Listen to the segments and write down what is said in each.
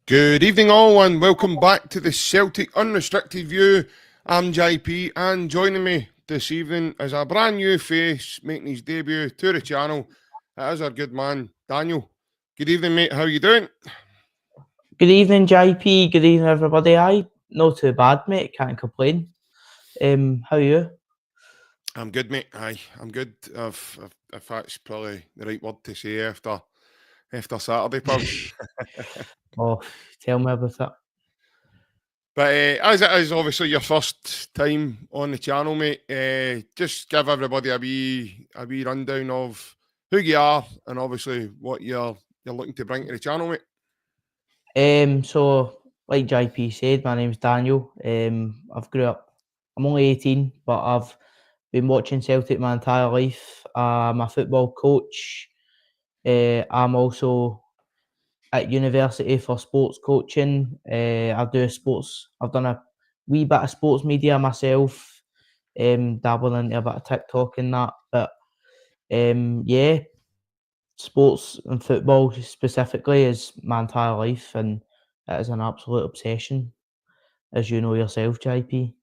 Good evening all and welcome back to the Celtic Unrestricted View. I'm JP and joining me this evening is a brand new face making his debut to the channel. It is our good man, Daniel. Good evening, mate. How are you doing? Good evening, JP. Good evening, everybody. Aye, not too bad, mate. Can't complain. How are you? I'm good, mate. Aye, I'm good. If that's probably the right word to say after Saturday, pal. Oh, tell me about it. But as it is obviously your first time on the channel, mate, just give everybody a wee rundown of who you are and obviously what you're looking to bring to the channel, mate. So like JP said, my name's Daniel. I've grew up. I'm only 18, but I've been watching Celtic my entire life. I'm a football coach. I'm also at university for sports coaching. I do sports. I've done a wee bit of sports media myself. Dabbling into a bit of TikTok and that, but yeah, sports and football specifically is my entire life, and it is an absolute obsession, as you know yourself, JP.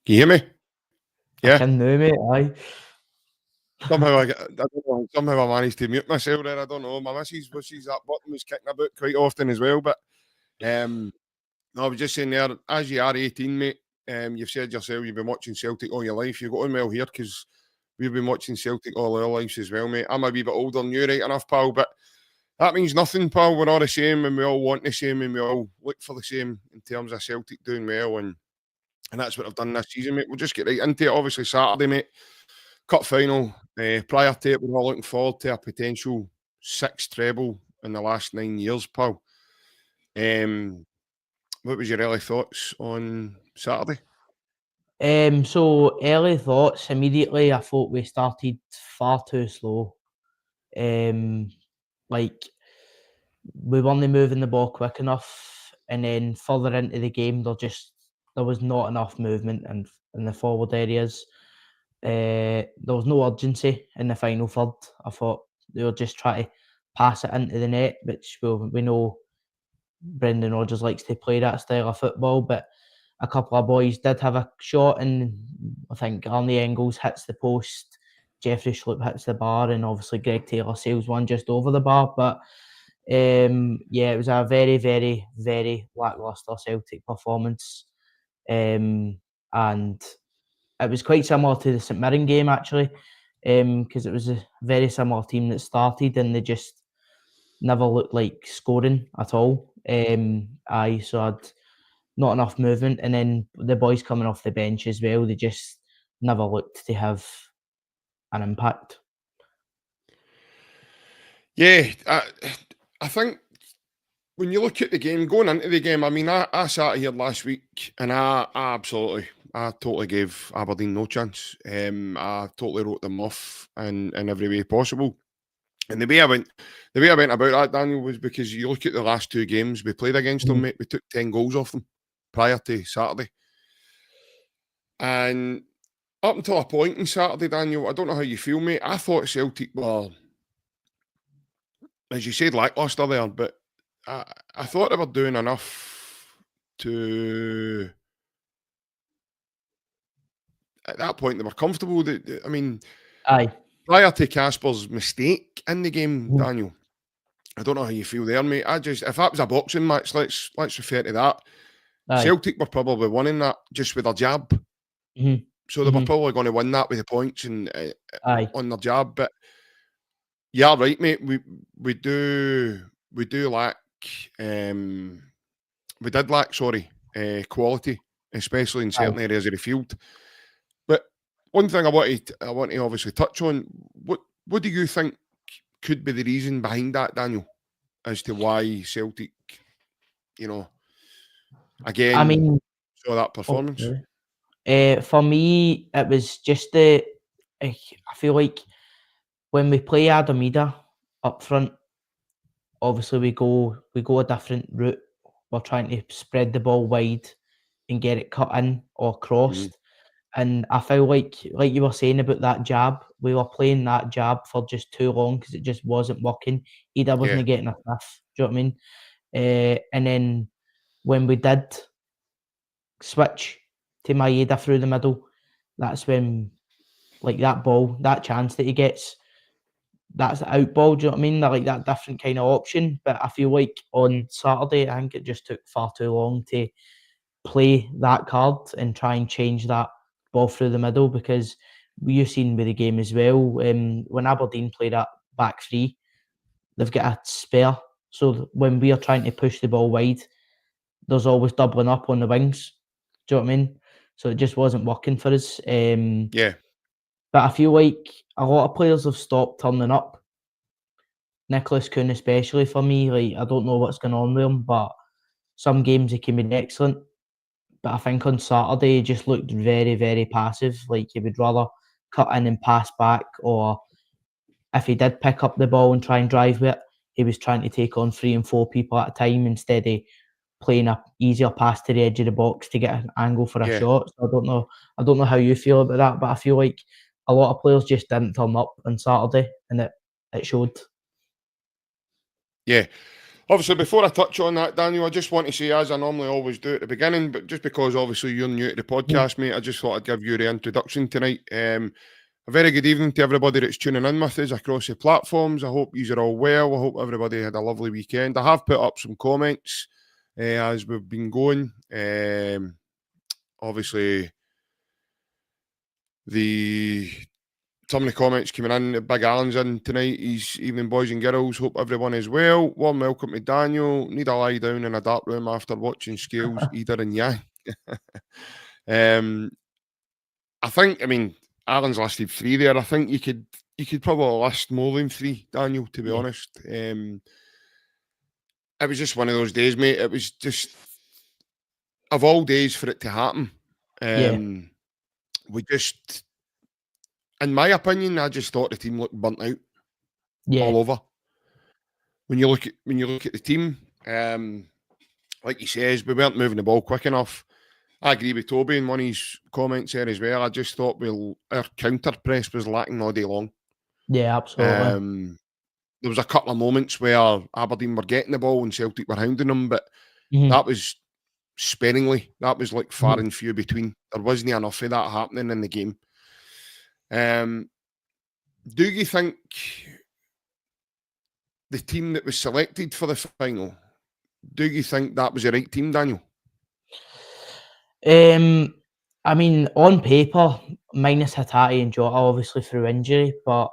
Can you hear me? Yeah. I can know, mate. Aye. Somehow I don't know, somehow I managed to mute myself there. I don't know. My missus that button was kicking about quite often as well. But no, I was just saying there, as you are 18, mate, you've said yourself you've been watching Celtic all your life. You've got on well here because we've been watching Celtic all our lives as well, mate. I'm a wee bit older than you, right enough, pal, but that means nothing, pal. We're all the same and we all want the same and we all look for the same in terms of Celtic doing well, and that's what I've done this season, mate. We'll just get right into it. Obviously, Saturday, mate, cup final. Prior to it, we're all looking forward to a potential 6th treble in the last 9 years, pal. What was your early thoughts on Saturday? So early thoughts immediately. I thought we started far too slow. Like we weren't moving the ball quick enough, and then further into the game, there was not enough movement in the forward areas. There was no urgency in the final third. I thought they were just trying to pass it into the net, which we know Brendan Rodgers likes to play that style of football, but a couple of boys did have a shot, and I think Arnie Engels hits the post, Jeffrey Schlupp hits the bar, and obviously Greg Taylor sails one just over the bar. But yeah, it was a very, very, very lacklustre Celtic performance, and it was quite similar to the St Mirren game actually, because it was a very similar team that started, and they just never looked like scoring at all. So I'd not enough movement, and then the boys coming off the bench as well, they just never looked to have an impact. Yeah, I think when you look at the game, going into the game, I mean, I sat here last week and I absolutely I totally gave Aberdeen no chance. I totally wrote them off in every way possible. And the way I went about that, Daniel, was because you look at the last 2 games we played against them, mate. We took 10 goals off them prior to Saturday. And up until a point in Saturday, Daniel, I don't know how you feel, mate. I thought Celtic were, as you said, lacklustre there, but I thought they were doing enough to. At that point, they were comfortable. I mean, Aye. prior to Casper's mistake in the game, Mhm. Daniel, I don't know how you feel there, mate. If that was a boxing match, let's refer to that. Aye. Celtic were probably winning that just with a jab. Mhm. So they were Mhm. probably going to win that with the points and Aye. on their jab. But yeah, right, mate. We do lack. We did lack, quality, especially in certain Aye. areas of the field. But one thing I want to obviously touch on. What do you think could be the reason behind that, Daniel, as to why Celtic, you know, I again mean, saw that performance? for me, it was just the. I feel like when we play Adamida up front, obviously we go a different route. We're trying to spread the ball wide and get it cut in or Mhm. crossed. And I feel like you were saying about that jab, we were playing that jab for just too long because it just wasn't working. Either Yeah, wasn't getting a sniff. Do you know what I mean? And then when we did switch to Maeda through the middle, that's when like that ball, that chance that he gets, that's the out ball. Do you know what I mean? That like that different kind of option. But I feel like on Saturday, I think it just took far too long to play that card and try and change that ball through the middle because you've seen with the game as well. When Aberdeen play that back three, they've got a spare. So when we are trying to push the ball wide, there's always doubling up on the wings. Do you know what I mean? So it just wasn't working for us. yeah, But I feel like a lot of players have stopped turning up. Nicholas Kuhn especially for me. Like I don't know what's going on with him, but some games he can be excellent. But I think on Saturday he just looked very, very passive. Like he would rather cut in and pass back, or if he did pick up the ball and try and drive with it, he was trying to take on 3 and 4 people at a time instead of playing a easier pass to the edge of the box to get an angle for a yeah, shot. So I don't know how you feel about that, but I feel like a lot of players just didn't turn up on Saturday, and it showed. yeah. Obviously, before I touch on that, Daniel, I just want to say, as I normally always do at the beginning, but just because obviously you're new to the Mhm. podcast, mate, I just thought I'd give you the introduction tonight. A very good evening to everybody that's tuning in with us across the platforms. I hope you are all well. I hope everybody had a lovely weekend. I have put up some comments as we've been going. Obviously, some of the comments coming in. Big Alan's in tonight. He's evening, boys and girls. Hope everyone is well. Warm welcome to Daniel. Need a lie down in a dark room after watching Scales, Eder and Yang. um, I mean, Alan's listed 3 there. I think you could probably list more than 3, Daniel. To be Yeah, honest, it was just one of those days, mate. It was just of all days for it to happen. yeah, We just, in my opinion, I just thought the team looked burnt out yeah, all over. When you look at the team, like he says, we weren't moving the ball quick enough. I agree with Toby in one of his comments there as well. I just thought our counter press was lacking all day long. yeah, absolutely. Um, there was a couple of moments where Aberdeen were getting the ball and Celtic were hounding them, but Mhm, that was sparingly. That was like far mhm. and few between. There wasn't enough of that happening in the game. Um, do you think the team that was selected for the final, do you think that was the right team, Daniel? Um, I mean, on paper, minus Hatate and Jota, obviously through injury, but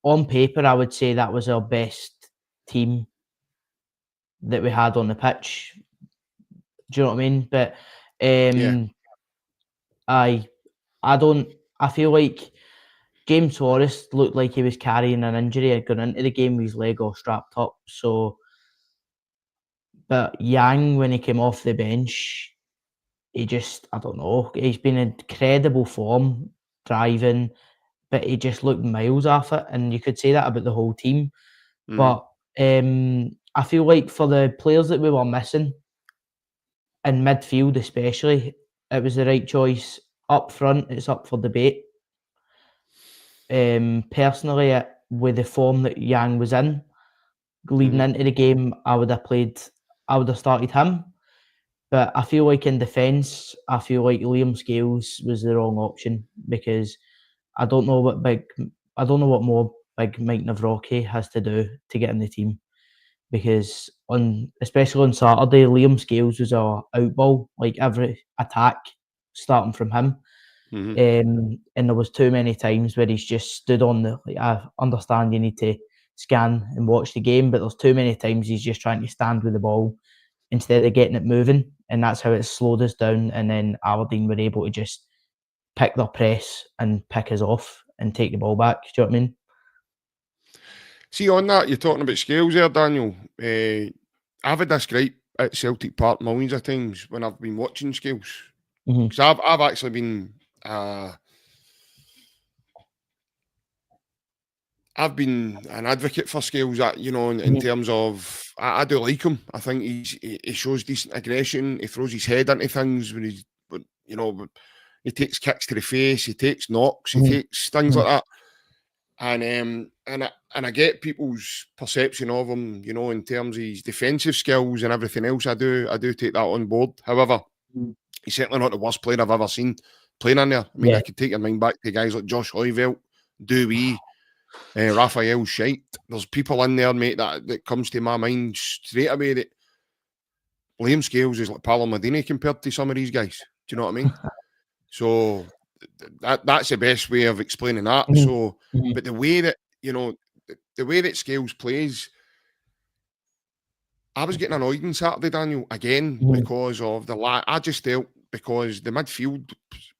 on paper, I would say that was our best team that we had on the pitch. Do you know what I mean? But Yeah, um, I I don't. I feel like James Forrest looked like he was carrying an injury. Had gone into the game with his leg all strapped up. So, but Yang, when he came off the bench, he just, I don't know, he's been in incredible form, driving, but he just looked miles off it, and you could say that about the whole team. But I feel like for the players that we were missing, in midfield especially, it was the right choice. Up front, it's up for debate. Personally, with the form that Yang was in, leading into the game, I would have started him. But I feel like in defence, I feel like Liam Scales was the wrong option, because I don't know what more big Mike Nawrocki has to do to get in the team. Because especially on Saturday, Liam Scales was our outball, like every attack starting from him. And there was too many times where he's just stood on the. Like, I understand you need to scan and watch the game, but there's too many times he's just trying to stand with the ball instead of getting it moving, and that's how it slowed us down. And then Aberdeen were able to just pick their press and pick us off and take the ball back. Do you know what I mean? See, on that, you're talking about Scales there, Daniel. I've had this gripe at Celtic Park millions of times when I've been watching Scales. Because I've actually been... I've been an advocate for Scales, in terms of... I do like him. I think he shows decent aggression. He throws his head into things when he takes kicks to the face, he takes knocks, he takes things like that. And I get people's perception of him, in terms of his defensive skills and everything else. I do take that on board. However, he's certainly not the worst player I've ever seen playing in there. I mean, I could take your mind back to guys like Josh Hoyveld, Dewey, Raphael Scheidt. There's people in there, mate, that comes to my mind straight away that Liam Scales is like Paolo Maldini compared to some of these guys. Do you know what I mean? So that's the best way of explaining that. So, but the way that the way that Scales plays, I was getting annoyed on Saturday, Daniel, again because of I just felt because the midfield,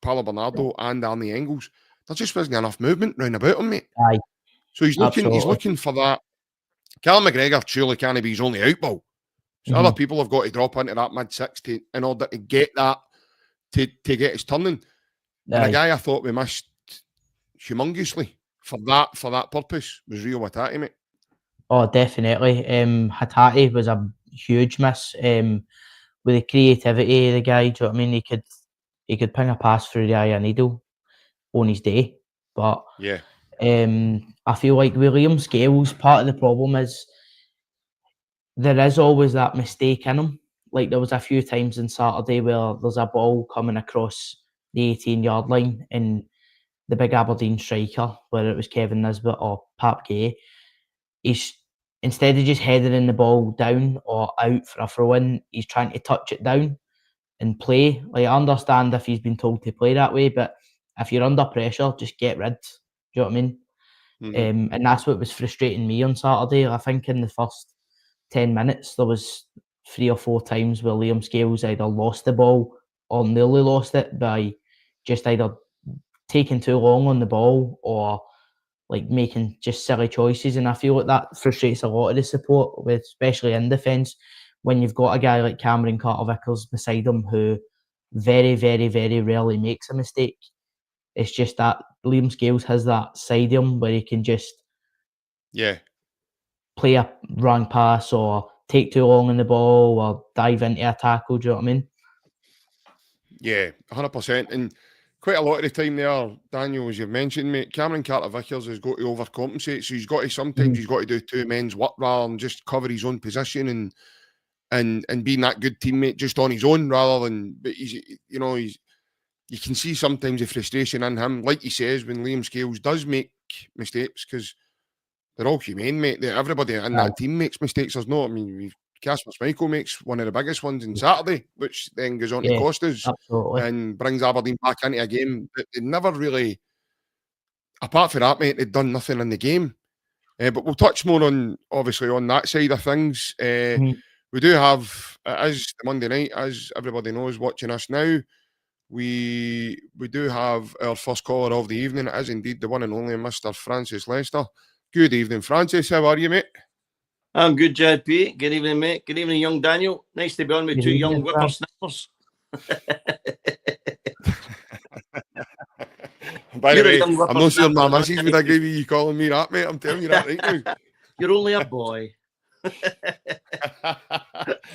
Paulo Bernardo and Arnie Engels, there just wasn't enough movement round about him, mate. Aye. So he's looking for that. Callum McGregor surely can't be his only outball. So other people have got to drop into that mid-six in order to get that to get his turning. And a guy I thought we missed humongously for that purpose was Rio Hatate, mate. Oh, definitely. Hatate was a huge miss. With the creativity of the guy, do you know what I mean? He could ping a pass through the eye of a needle on his day. But yeah, I feel like William Scales, part of the problem is there is always that mistake in him. Like there was a few times on Saturday where there's a ball coming across the 18-yard line and the big Aberdeen striker, whether it was Kevin Nisbet or Pap Gay, he's instead of just heading the ball down or out for a throw-in, he's trying to touch it down and play. Like I understand if he's been told to play that way, but if you're under pressure, just get rid. Do you know what I mean? And that's what was frustrating me on Saturday. I think in the first 10 minutes, there was 3 or 4 times where Liam Scales either lost the ball or nearly lost it by just either taking too long on the ball or like making just silly choices. And I feel like that frustrates a lot of the support, especially in defence, when you've got a guy like Cameron Carter-Vickers beside him who very, very, very rarely makes a mistake. It's just that Liam Scales has that side of him where he can just play a wrong pass or take too long on the ball or dive into a tackle. Do you know what I mean? Yeah, 100%. And quite a lot of the time there, Daniel, as you've mentioned, mate, Cameron Carter-Vickers has got to overcompensate. So he's got to sometimes he's got to do 2 men's work rather than just cover his own position and being that good teammate just on his own rather than. But he's you can see sometimes the frustration in him, like he says, when Liam Scales does make mistakes because they're all humane, mate. Everybody in that team makes mistakes. There's no, I mean, Casper Schmeichel makes one of the biggest ones on Saturday, which then goes on to cost us and brings Aberdeen back into a game that they never really, apart from that, mate, they'd done nothing in the game. But we'll touch more on, obviously, on that side of things. We do have, it is the Monday night, as everybody knows, watching us now. We do have our first caller of the evening. It is indeed the one and only Mr. Francis Lester. Good evening, Francis. How are you, mate? I'm good, JP. Good evening, mate. Good evening, young Daniel. Nice to be on with 2 young whippersnappers. By the You're a way, young I'm not sure my whippersnapper, missus would agree with you calling me that, mate. I'm telling you that right now. You're only a boy.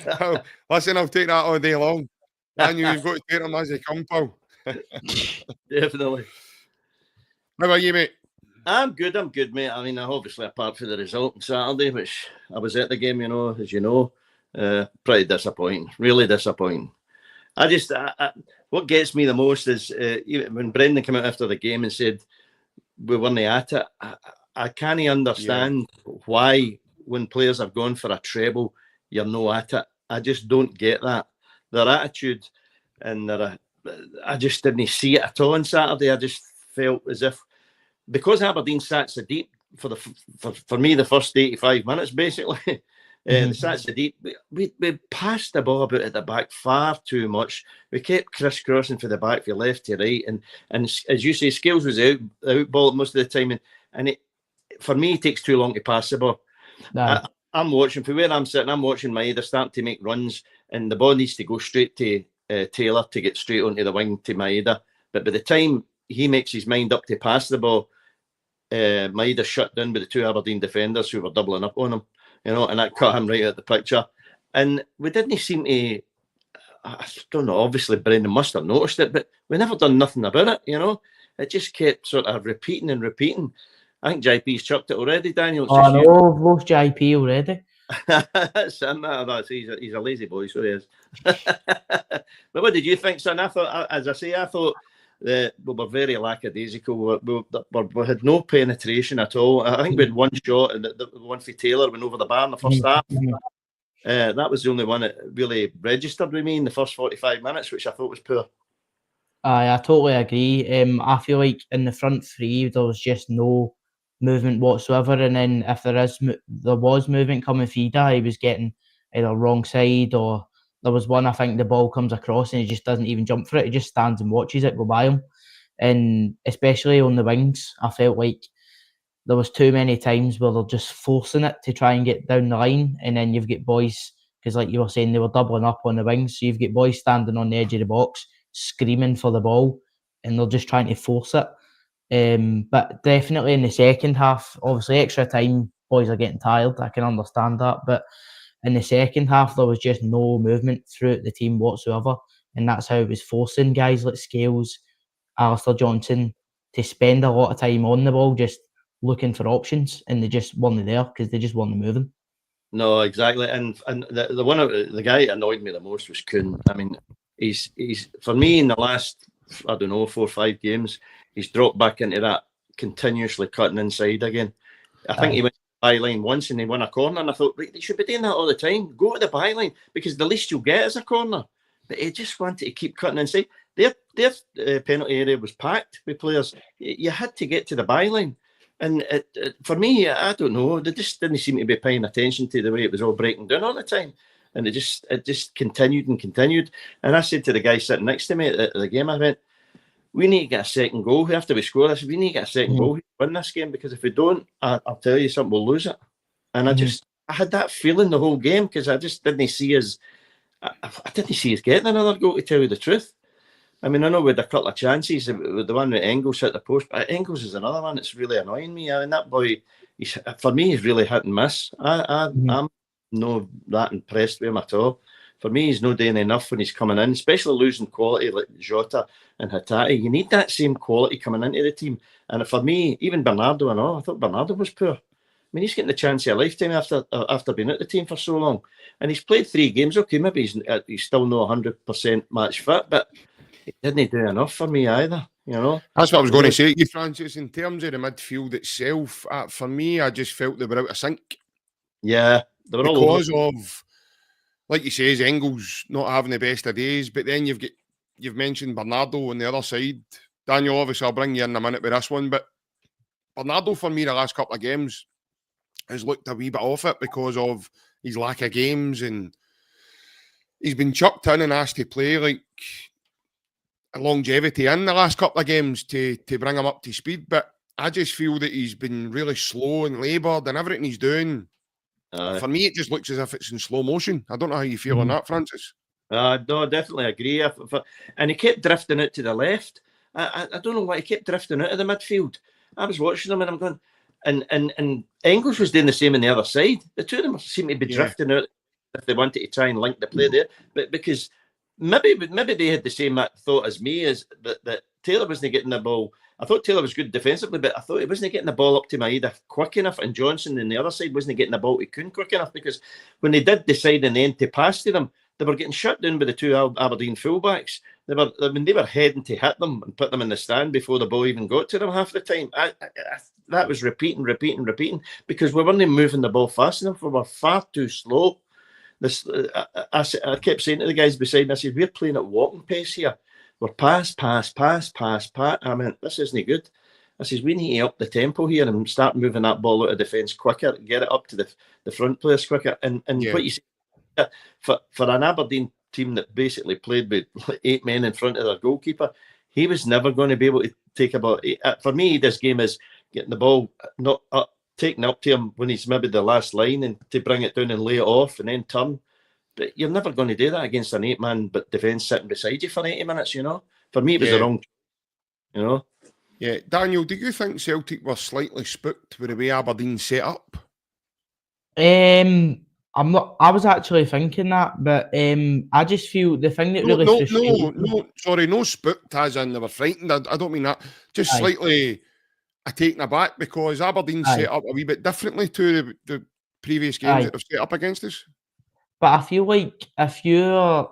Well, listen, I'll take that all day long. Daniel, you've got to take them as they come, pal. Definitely. How about you, mate? I'm good, mate. I mean, obviously, apart from the result on Saturday, which I was at the game, as you know, pretty disappointing. Really disappointing. What gets me the most is when Brendan came out after the game and said we weren't at it. I can't understand why, when players have gone for a treble, you're no at it. I just don't get that. Their attitude and I just didn't see it at all on Saturday. I just felt as if, because Aberdeen sat so deep for me the first 85 minutes basically. The sat so deep. We passed the ball about at the back far too much. We kept crisscrossing for the back from left to right, and as you say, Scales was out ball most of the time, and it, for me, it takes too long to pass the ball. I'm watching from where I'm sitting. I'm watching Maeda starting to make runs, and the ball needs to go straight to Taylor to get straight onto the wing to Maeda. But by the time he makes his mind up to pass the ball, Maeda shut down by the two Aberdeen defenders who were doubling up on him, and that cut him right out of the picture. And we didn't seem to, I don't know, obviously Brendan must have noticed it, but we never done nothing about it, It just kept sort of repeating and repeating. I think JP's chucked it already, Daniel. I know, I've lost JP already. He's a lazy boy, so he is. But what did you think, son? I thought we were very lackadaisical. We had no penetration at all. I think we had one shot, and the one for Taylor went over the bar in the first half. That was the only one that really registered with me in the first 45 minutes, which I thought was poor. I totally agree. I feel like in the front three there was just no movement whatsoever, and then if there was movement coming Fida, he was getting either wrong side, or there was one, I think the ball comes across and he just doesn't even jump for it. He just stands and watches it go by him. And especially on the wings, I felt like there was too many times where they're just forcing it to try and get down the line, and then you've got boys, because like you were saying, they were doubling up on the wings, so you've got boys standing on the edge of the box screaming for the ball, and they're just trying to force it. But definitely in the second half, obviously extra time, boys are getting tired, I can understand that, but in the second half there was just no movement throughout the team whatsoever, and that's how it was forcing guys like Scales, Alistair Johnson to spend a lot of time on the ball just looking for options, and they just weren't there because they just weren't moving. No, exactly. And the guy that annoyed me the most was Kuhn. I mean, he's for me in the last, I don't know, 4 or 5 games, he's dropped back into that continuously cutting inside again. I think he went to the byline once and he won a corner, and I thought, right, they should be doing that all the time. Go to the byline, because the least you'll get is a corner. But he just wanted to keep cutting inside. Their penalty area was packed with players. You had to get to the byline. And for me, I don't know, they just didn't seem to be paying attention to the way it was all breaking down all the time. And it just continued and continued. And I said to the guy sitting next to me at the game, I went, we need to get a second goal after we score this. We need to get a second goal to win this game, because if we don't, I'll tell you something, we'll lose it. And I had that feeling the whole game, because I just didn't see us. I didn't see us getting another goal, to tell you the truth. I mean, I know we had a couple of chances with the one with Engels at the post, but Engels is another one that's really annoying me. I mean, that boy, for me, he's really hit and miss. I'm not that impressed with him at all. For me, he's not doing enough when he's coming in, especially losing quality like Jota and Hatate. You need that same quality coming into the team. And for me, even Bernardo and all, I thought Bernardo was poor. I mean, he's getting the chance of a lifetime after being at the team for so long. And he's played 3 games. Okay, maybe he's still not 100% match fit, but he didn't do enough for me either, That's what I was going to say to you, Francis. In terms of the midfield itself, for me, I just felt they were out of sync. Yeah, they were all over. Because of, like you say, Engels not having the best of days, but then you've mentioned Bernardo on the other side. Daniel, obviously, I'll bring you in a minute with this one, but Bernardo, for me, the last couple of games has looked a wee bit off it because of his lack of games, and he's been chucked in and asked to play like longevity in the last couple of games to bring him up to speed, but I just feel that he's been really slow and laboured, and everything he's doing, for me, it just looks as if it's in slow motion. I don't know how you feel on that, Francis. No, I definitely agree. And he kept drifting out to the left. I don't know why he kept drifting out of the midfield. I was watching him and I'm going, and Engels was doing the same on the other side. The two of them seem to be drifting out if they wanted to try and link the play there. But because maybe they had the same thought as me, as that Taylor wasn't getting the ball. I thought Taylor was good defensively, but I thought he wasn't getting the ball up to Maeda quick enough, and Johnson on the other side wasn't getting the ball to Kuhn quick enough, because when they did decide in the end to pass to them, they were getting shut down by the two Aberdeen fullbacks. They were heading to hit them and put them in the stand before the ball even got to them half the time. That was repeating, because we weren't moving the ball fast enough. We were far too slow. I kept saying to the guys beside me, I said, we're playing at walking pace here. We're pass. I mean, this isn't good. I says, we need to up the tempo here and start moving that ball out of defence quicker, get it up to the front players quicker. And what you say, for an Aberdeen team that basically played with 8 men in front of their goalkeeper, he was never going to be able to take a ball. For me, this game is getting the ball not up, taken up to him when he's maybe the last line, and to bring it down and lay it off and then turn. But you're never going to do that against an 8-man defence sitting beside you for 80 minutes, you know. For me, it was the wrong, you know. Yeah, Daniel, do you think Celtic were slightly spooked with the way Aberdeen set up? I'm not. I was actually thinking that, but I just feel the thing that really frustrated no spooked as in they were frightened. I don't mean that. Just slightly taken aback, because Aberdeen set up a wee bit differently to the previous games that they've set up against us. But I feel like if you're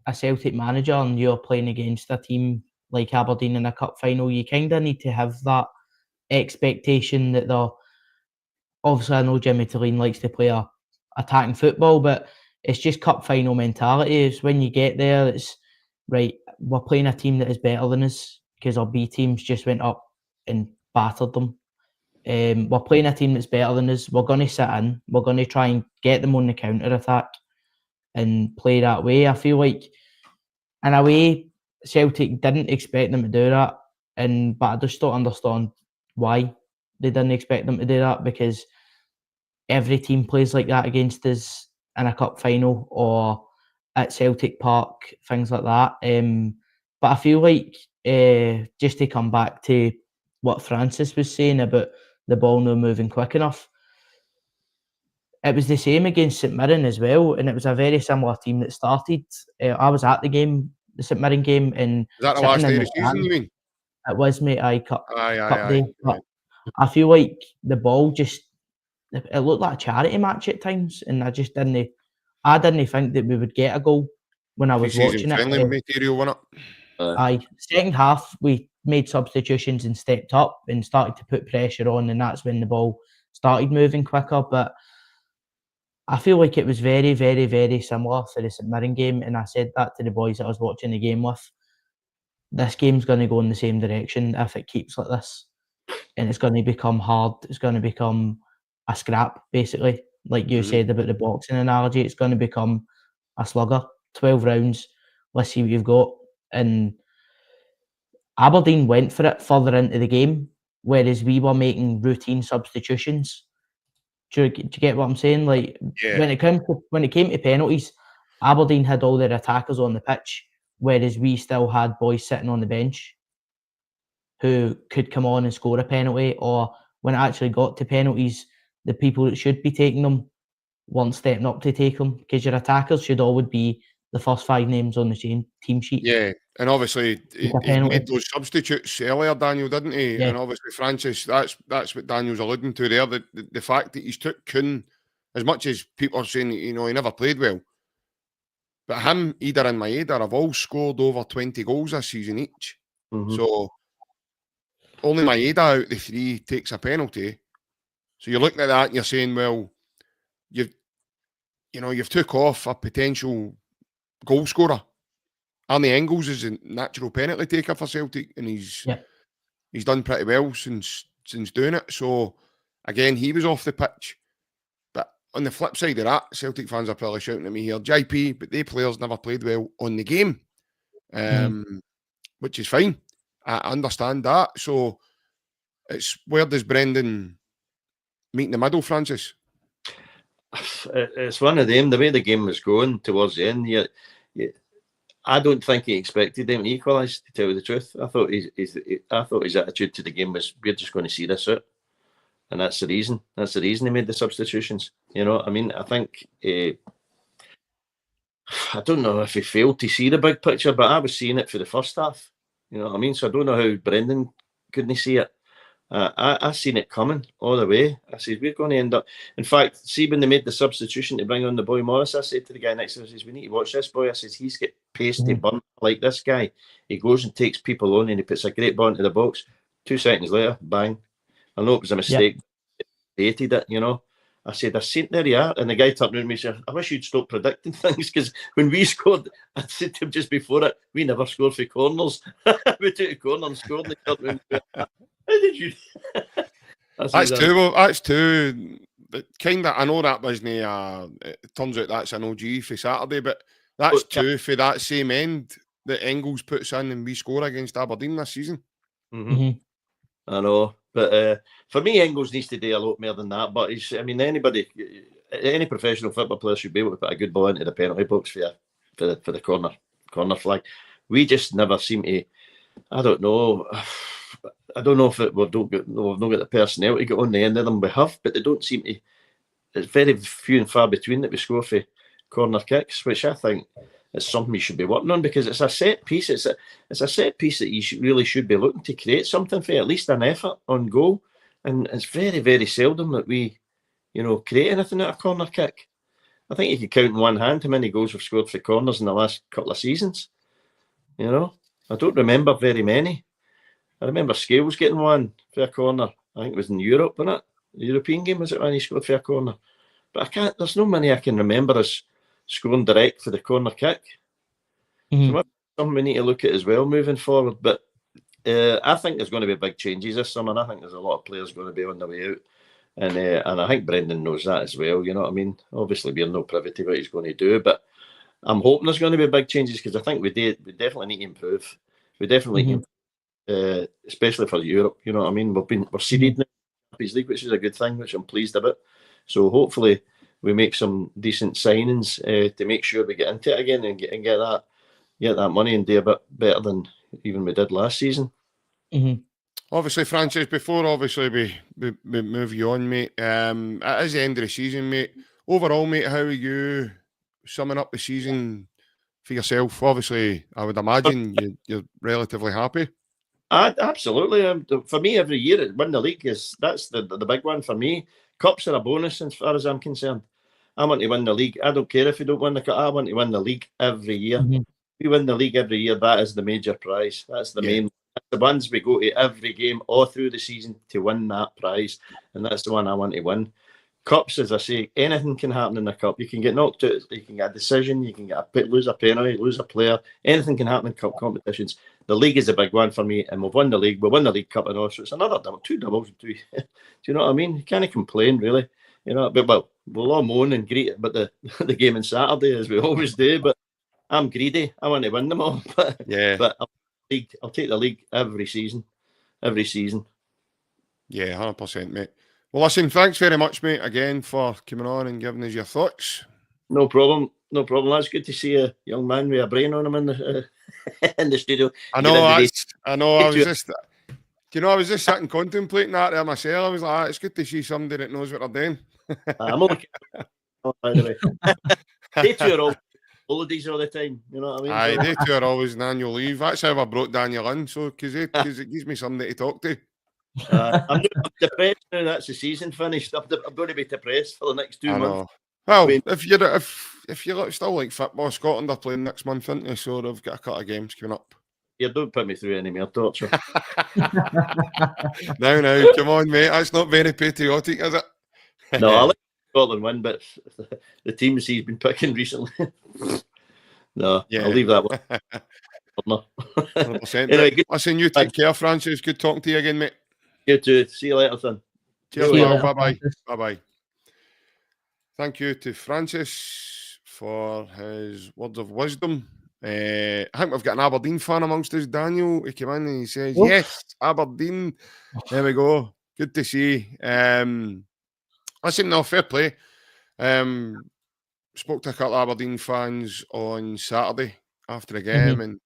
a Celtic manager and you're playing against a team like Aberdeen in a cup final, you kind of need to have that expectation that they're... Obviously, I know Jimmy Tulane likes to play attacking football, but it's just cup final mentality. Is when you get there, it's right, we're playing a team that is better than us, because our B teams just went up and battered them. We're playing a team that's better than us. We're going to sit in. We're going to try and get them on the counter attack and play that way. I feel like, in a way, Celtic didn't expect them to do that, but I just don't understand why they didn't expect them to do that, because every team plays like that against us in a cup final or at Celtic Park, things like that. But I feel like, just to come back to what Francis was saying about the ball not moving quick enough, it was the same against St Mirren as well, and it was a very similar team that started. I was at the game, the St Mirren game, and was that the last day of the season, you mean? It was, mate. Cup day. But I feel like the ball just, it looked like a charity match at times, and I didn't think that we would get a goal when I was watching it. Material, wasn't it? Second half, we made substitutions and stepped up and started to put pressure on, and that's when the ball started moving quicker. But I feel like it was very, very, very similar to the St Mirren game, and I said that to the boys that I was watching the game with. This game's going to go in the same direction if it keeps like this, and it's going to become hard. It's going to become a scrap, basically. Like you said about the boxing analogy, it's going to become a slugger. 12 rounds, let's see what you've got. And Aberdeen went for it further into the game, whereas we were making routine substitutions. Do you get what I'm saying? Like, when it came to penalties, Aberdeen had all their attackers on the pitch, whereas we still had boys sitting on the bench who could come on and score a penalty, or when it actually got to penalties, the people that should be taking them weren't stepping up to take them, because your attackers should always be the first 5 names on the team sheet. Yeah, and obviously he made those substitutes earlier, Daniel, didn't he? Yeah. And obviously, Francis, that's what Daniel's alluding to there. The fact that he's took Kuhn, as much as people are saying, you know, he never played well, but him, Eder and Maeda have all scored over 20 goals this season each. So only Maeda out of the 3 takes a penalty. So you're looking at that and you're saying, well, you've took off a potential goal scorer. Arnie Engels is a natural penalty taker for Celtic, and he's done pretty well since doing it. So again, he was off the pitch. But on the flip side of that, Celtic fans are probably shouting at me here, JP, but they players never played well on the game, which is fine. I understand that. So it's, where does Brendan meet in the middle, Francis? It's one of them. The way the game was going towards the end, I don't think he expected them to equalise, to tell you the truth. I thought his attitude to the game was, we're just going to see this out. And that's the reason. That's the reason he made the substitutions. You know, I mean, I think I don't know if he failed to see the big picture, but I was seeing it for the first half. You know what I mean? So I don't know how Brendan couldn't see it. I seen it coming all the way. I said, we're going to end up. In fact, see when they made the substitution to bring on the boy Morris, I said to the guy next to me, I says, we need to watch this boy. I says, he's got pace to burn like this guy. He goes and takes people on and he puts a great ball into the box. 2 seconds later, bang. I know it was a mistake. He hated it, you know. I said, I seen there you are. And the guy turned around to me and said, I wish you'd stop predicting things, because when we scored, I said to him just before it, we never scored for corners. We took a corner and scored, and he turned around and said, how did you? That's two. But kind of, I know that wasn't. It turns out that's an OG for Saturday, but that's two for that same end that Engels puts in and we score against Aberdeen this season. I know, but for me, Engels needs to do a lot more than that. But any professional football player should be able to put a good ball into the penalty box for the corner flag. We just never seem to. I don't know. I don't know if we've not got the personnel to get on the end of them. We have, but they don't seem to. It's very few and far between that we score for corner kicks, which I think is something we should be working on, because it's a set piece. It's a set piece that you really should be looking to create something for, at least an effort on goal. And it's very, very seldom that we, create anything out of corner kick. I think you could count in one hand how many goals we've scored for corners in the last couple of seasons. I don't remember very many. I remember Scales getting one for a corner. I think it was in Europe, wasn't it? The European game, was it, when he scored for a corner? But there's no many I can remember us scoring direct for the corner kick. So that's something we need to look at as well moving forward. But I think there's going to be big changes this summer. I think there's a lot of players going to be on the way out. And I think Brendan knows that as well. You know what I mean? Obviously, we're no privy to what he's going to do. But I'm hoping there's going to be big changes, because I think we definitely need to improve. We definitely need to improve, especially for Europe. You know what I mean? We're seeded in the Champions League, which is a good thing, which I'm pleased about. So hopefully we make some decent signings to make sure we get into it again and get that money and do a bit better than even we did last season. Obviously, Francis, before we move you on, mate, it is the end of the season, mate. Overall, mate, how are you summing up the season for yourself? Obviously, I would imagine you're relatively happy. Absolutely. For me, every year, win the league that's the big one for me. Cups are a bonus as far as I'm concerned. I want to win the league. I don't care if we don't win the cup. I want to win the league every year. If we win the league every year, that is the major prize. That's the main. That's the ones we go to every game all through the season to win that prize, and that's the one I want to win. Cups, as I say, anything can happen in the cup. You can get knocked out. You can get a decision. You can lose a penalty, lose a player. Anything can happen in cup competitions. The league is a big one for me, and we've won the league. We won the League Cup and all, so it's another double, 2 doubles. Do you know what I mean? You can't complain, really. But we'll all moan and greet about the game on Saturday, as we always do. But I'm greedy. I want to win them all. But I'll take the league every season. Every season. Yeah, 100%, mate. Well, listen, thanks very much, mate, again for coming on and giving us your thoughts. No problem. That's good to see a young man with a brain on him in the studio. I know. I was just sitting contemplating that there myself. I was like, it's good to see somebody that knows what they're doing. I'm only by the way. They two are all holidays all the time. You know what I mean? Aye, they two are always in annual leave. That's how I brought Daniel in. So because it gives me somebody to talk to. I'm depressed now. That's the season finished. I'm going to be depressed for the next 2 months. Well, if you still like football, Scotland are playing next month, aren't they? So they've got a couple of games coming up. Yeah, don't put me through any more torture. No, come on, mate. That's not very patriotic, is it? No, I like Scotland win, but the teams he's been picking recently. No, yeah. I'll leave that one. No. 100%. Anyway, listen, you take care, Francis. Good talking to you again, mate. You too. See you later, son. Cheers, pal. Bye-bye. Bye-bye. Thank you to Francis for his words of wisdom. I think we've got an Aberdeen fan amongst us, Daniel. He came in and he says, yes, Aberdeen. There we go. Good to see. Listen, no, fair play. spoke to a couple of Aberdeen fans on Saturday after the game, and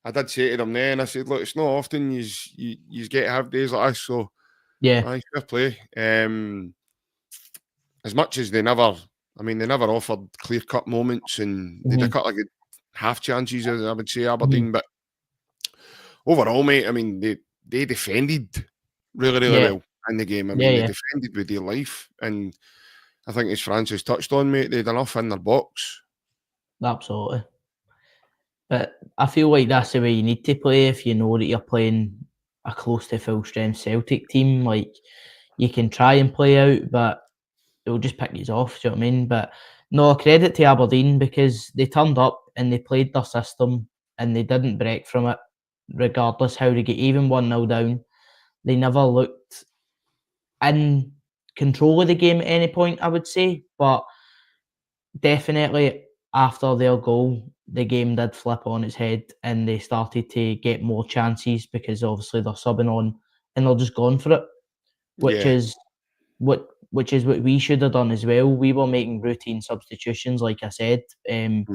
I did say to them then, I said, look, it's not often you get to have days like this, so Yeah. fair play. As much as they never offered clear-cut moments, and they did a couple of good half chances, as I would say, Aberdeen, but overall, mate, I mean, they defended really well in the game. I mean, they defended with their life, and I think, as Francis touched on, mate, they had enough in their box. Absolutely. But I feel like that's the way you need to play if you know that you're playing a close to full strength Celtic team. Like, you can try and play out, but it'll just pick you off. Do you know what I mean? But no, credit to Aberdeen, because they turned up and they played their system and they didn't break from it, regardless how they get even 1-0 down. They never looked in control of the game at any point, I would say, but definitely after their goal, the game did flip on its head and they started to get more chances, because obviously they're subbing on and they're just going for it, which is what we should have done as well. We were making routine substitutions, like I said, and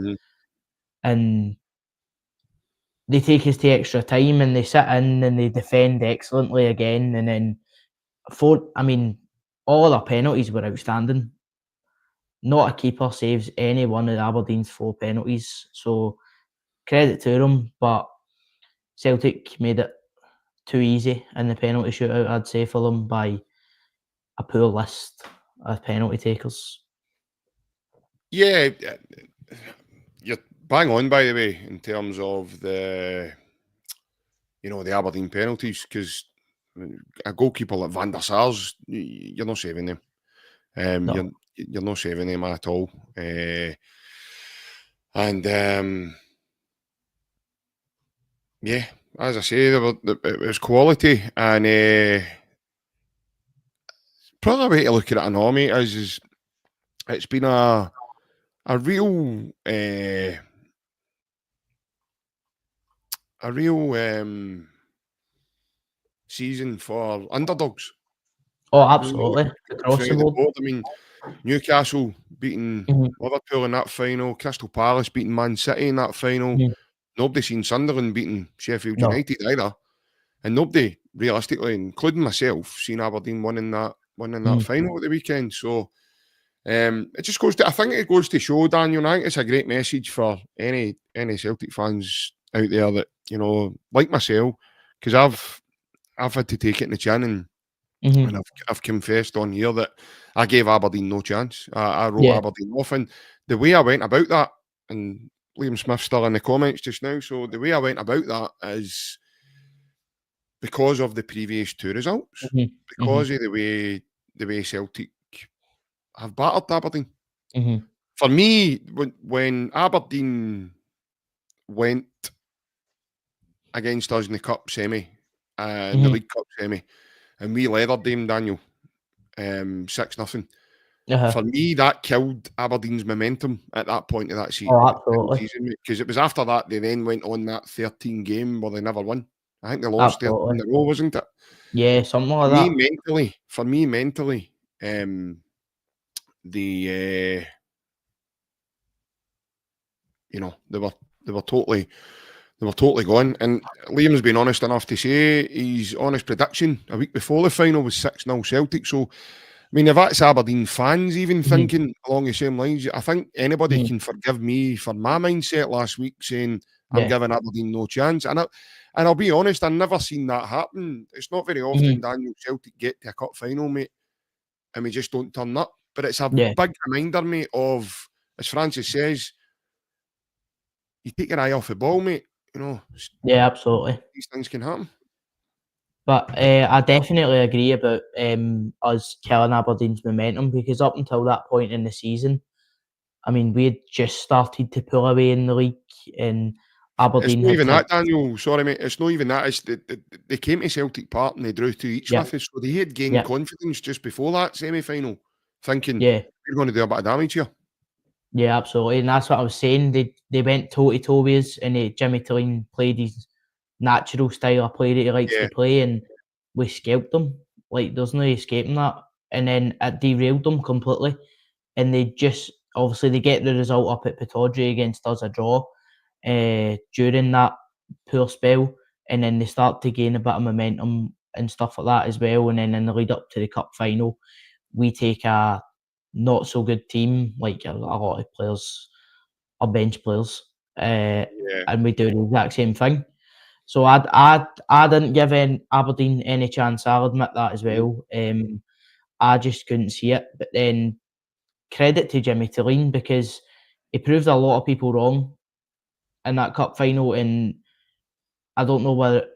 they take us to extra time and they sit in and they defend excellently again, and then all our penalties were outstanding. Not a keeper saves any one of Aberdeen's 4 penalties, so credit to them. But Celtic made it too easy in the penalty shootout, I'd say, for them, by a poor list of penalty takers. Yeah, you're bang on, by the way, in terms of the Aberdeen penalties, because a goalkeeper like Van der Sars, you're not saving them. No. You're not saving them at all. It as I say, it was quality, and probably a way to look at it now, mate, is it's been a real season for underdogs. Oh, absolutely. Across the board. I mean, Newcastle beating Liverpool in that final, Crystal Palace beating Man City in that final. Nobody seen Sunderland beating Sheffield United either, and nobody realistically, including myself, seen Aberdeen winning that final at the weekend. So it just goes to, I think it goes to show, Daniel, I think it's a great message for any Celtic fans out there that, like myself, because I've had to take it in the chin, and I've confessed on here that I gave Aberdeen no chance. I wrote Aberdeen off, and the way I went about that, and Liam Smith's still in the comments just now, so the way I went about that is because of the previous 2 results, because of the way Celtic have battered Aberdeen. For me, when Aberdeen went against us in the Cup semi, in the League Cup semi, and we leathered them, Daniel, 6-0. For me, that killed Aberdeen's momentum at that point of that season. Oh, absolutely. Because it was after that they then went on that 13 game where they never won. I think they lost 13 in a row, wasn't it? Yeah, something like that. For me, mentally, they were totally gone. And Liam's been honest enough to say his honest prediction a week before the final was 6-0 Celtic. So, I mean, if that's Aberdeen fans even thinking along the same lines, I think anybody can forgive me for my mindset last week saying I'm giving Aberdeen no chance. And I'll be honest, I've never seen that happen. It's not very often, Daniel, Celtic get to a cup final, mate, and we just don't turn up. But it's a big reminder, mate, of, as Francis says, you take your eye off the ball, mate. Yeah, absolutely. These things can happen. But I definitely agree about us killing Aberdeen's momentum, because up until that point in the season, I mean, we had just started to pull away in the league, and Aberdeen. It's not even that, Daniel. Sorry, mate. It's not even that. It's they came to Celtic Park and they drew 2 each with us, so they had gained confidence just before that semi-final, thinking we're going to do a bit of damage here. Yeah, absolutely, and that's what I was saying. They went toe-to-toe with us, and Jimmy Tilleen played his natural style of play that he likes to play, and we scalped them. Like, there's no escaping that. And then it derailed them completely, and they just obviously they get the result up at Pittodrie against us, a draw, during that poor spell, and then they start to gain a bit of momentum and stuff like that as well. And then in the lead up to the cup final, we take a not so good team, like a lot of players are bench players, and we do the exact same thing. So I didn't give Aberdeen any chance. I'll admit that as well. I just couldn't see it. But then credit to Jimmy Tilleen, because he proved a lot of people wrong in that cup final. And I don't know whether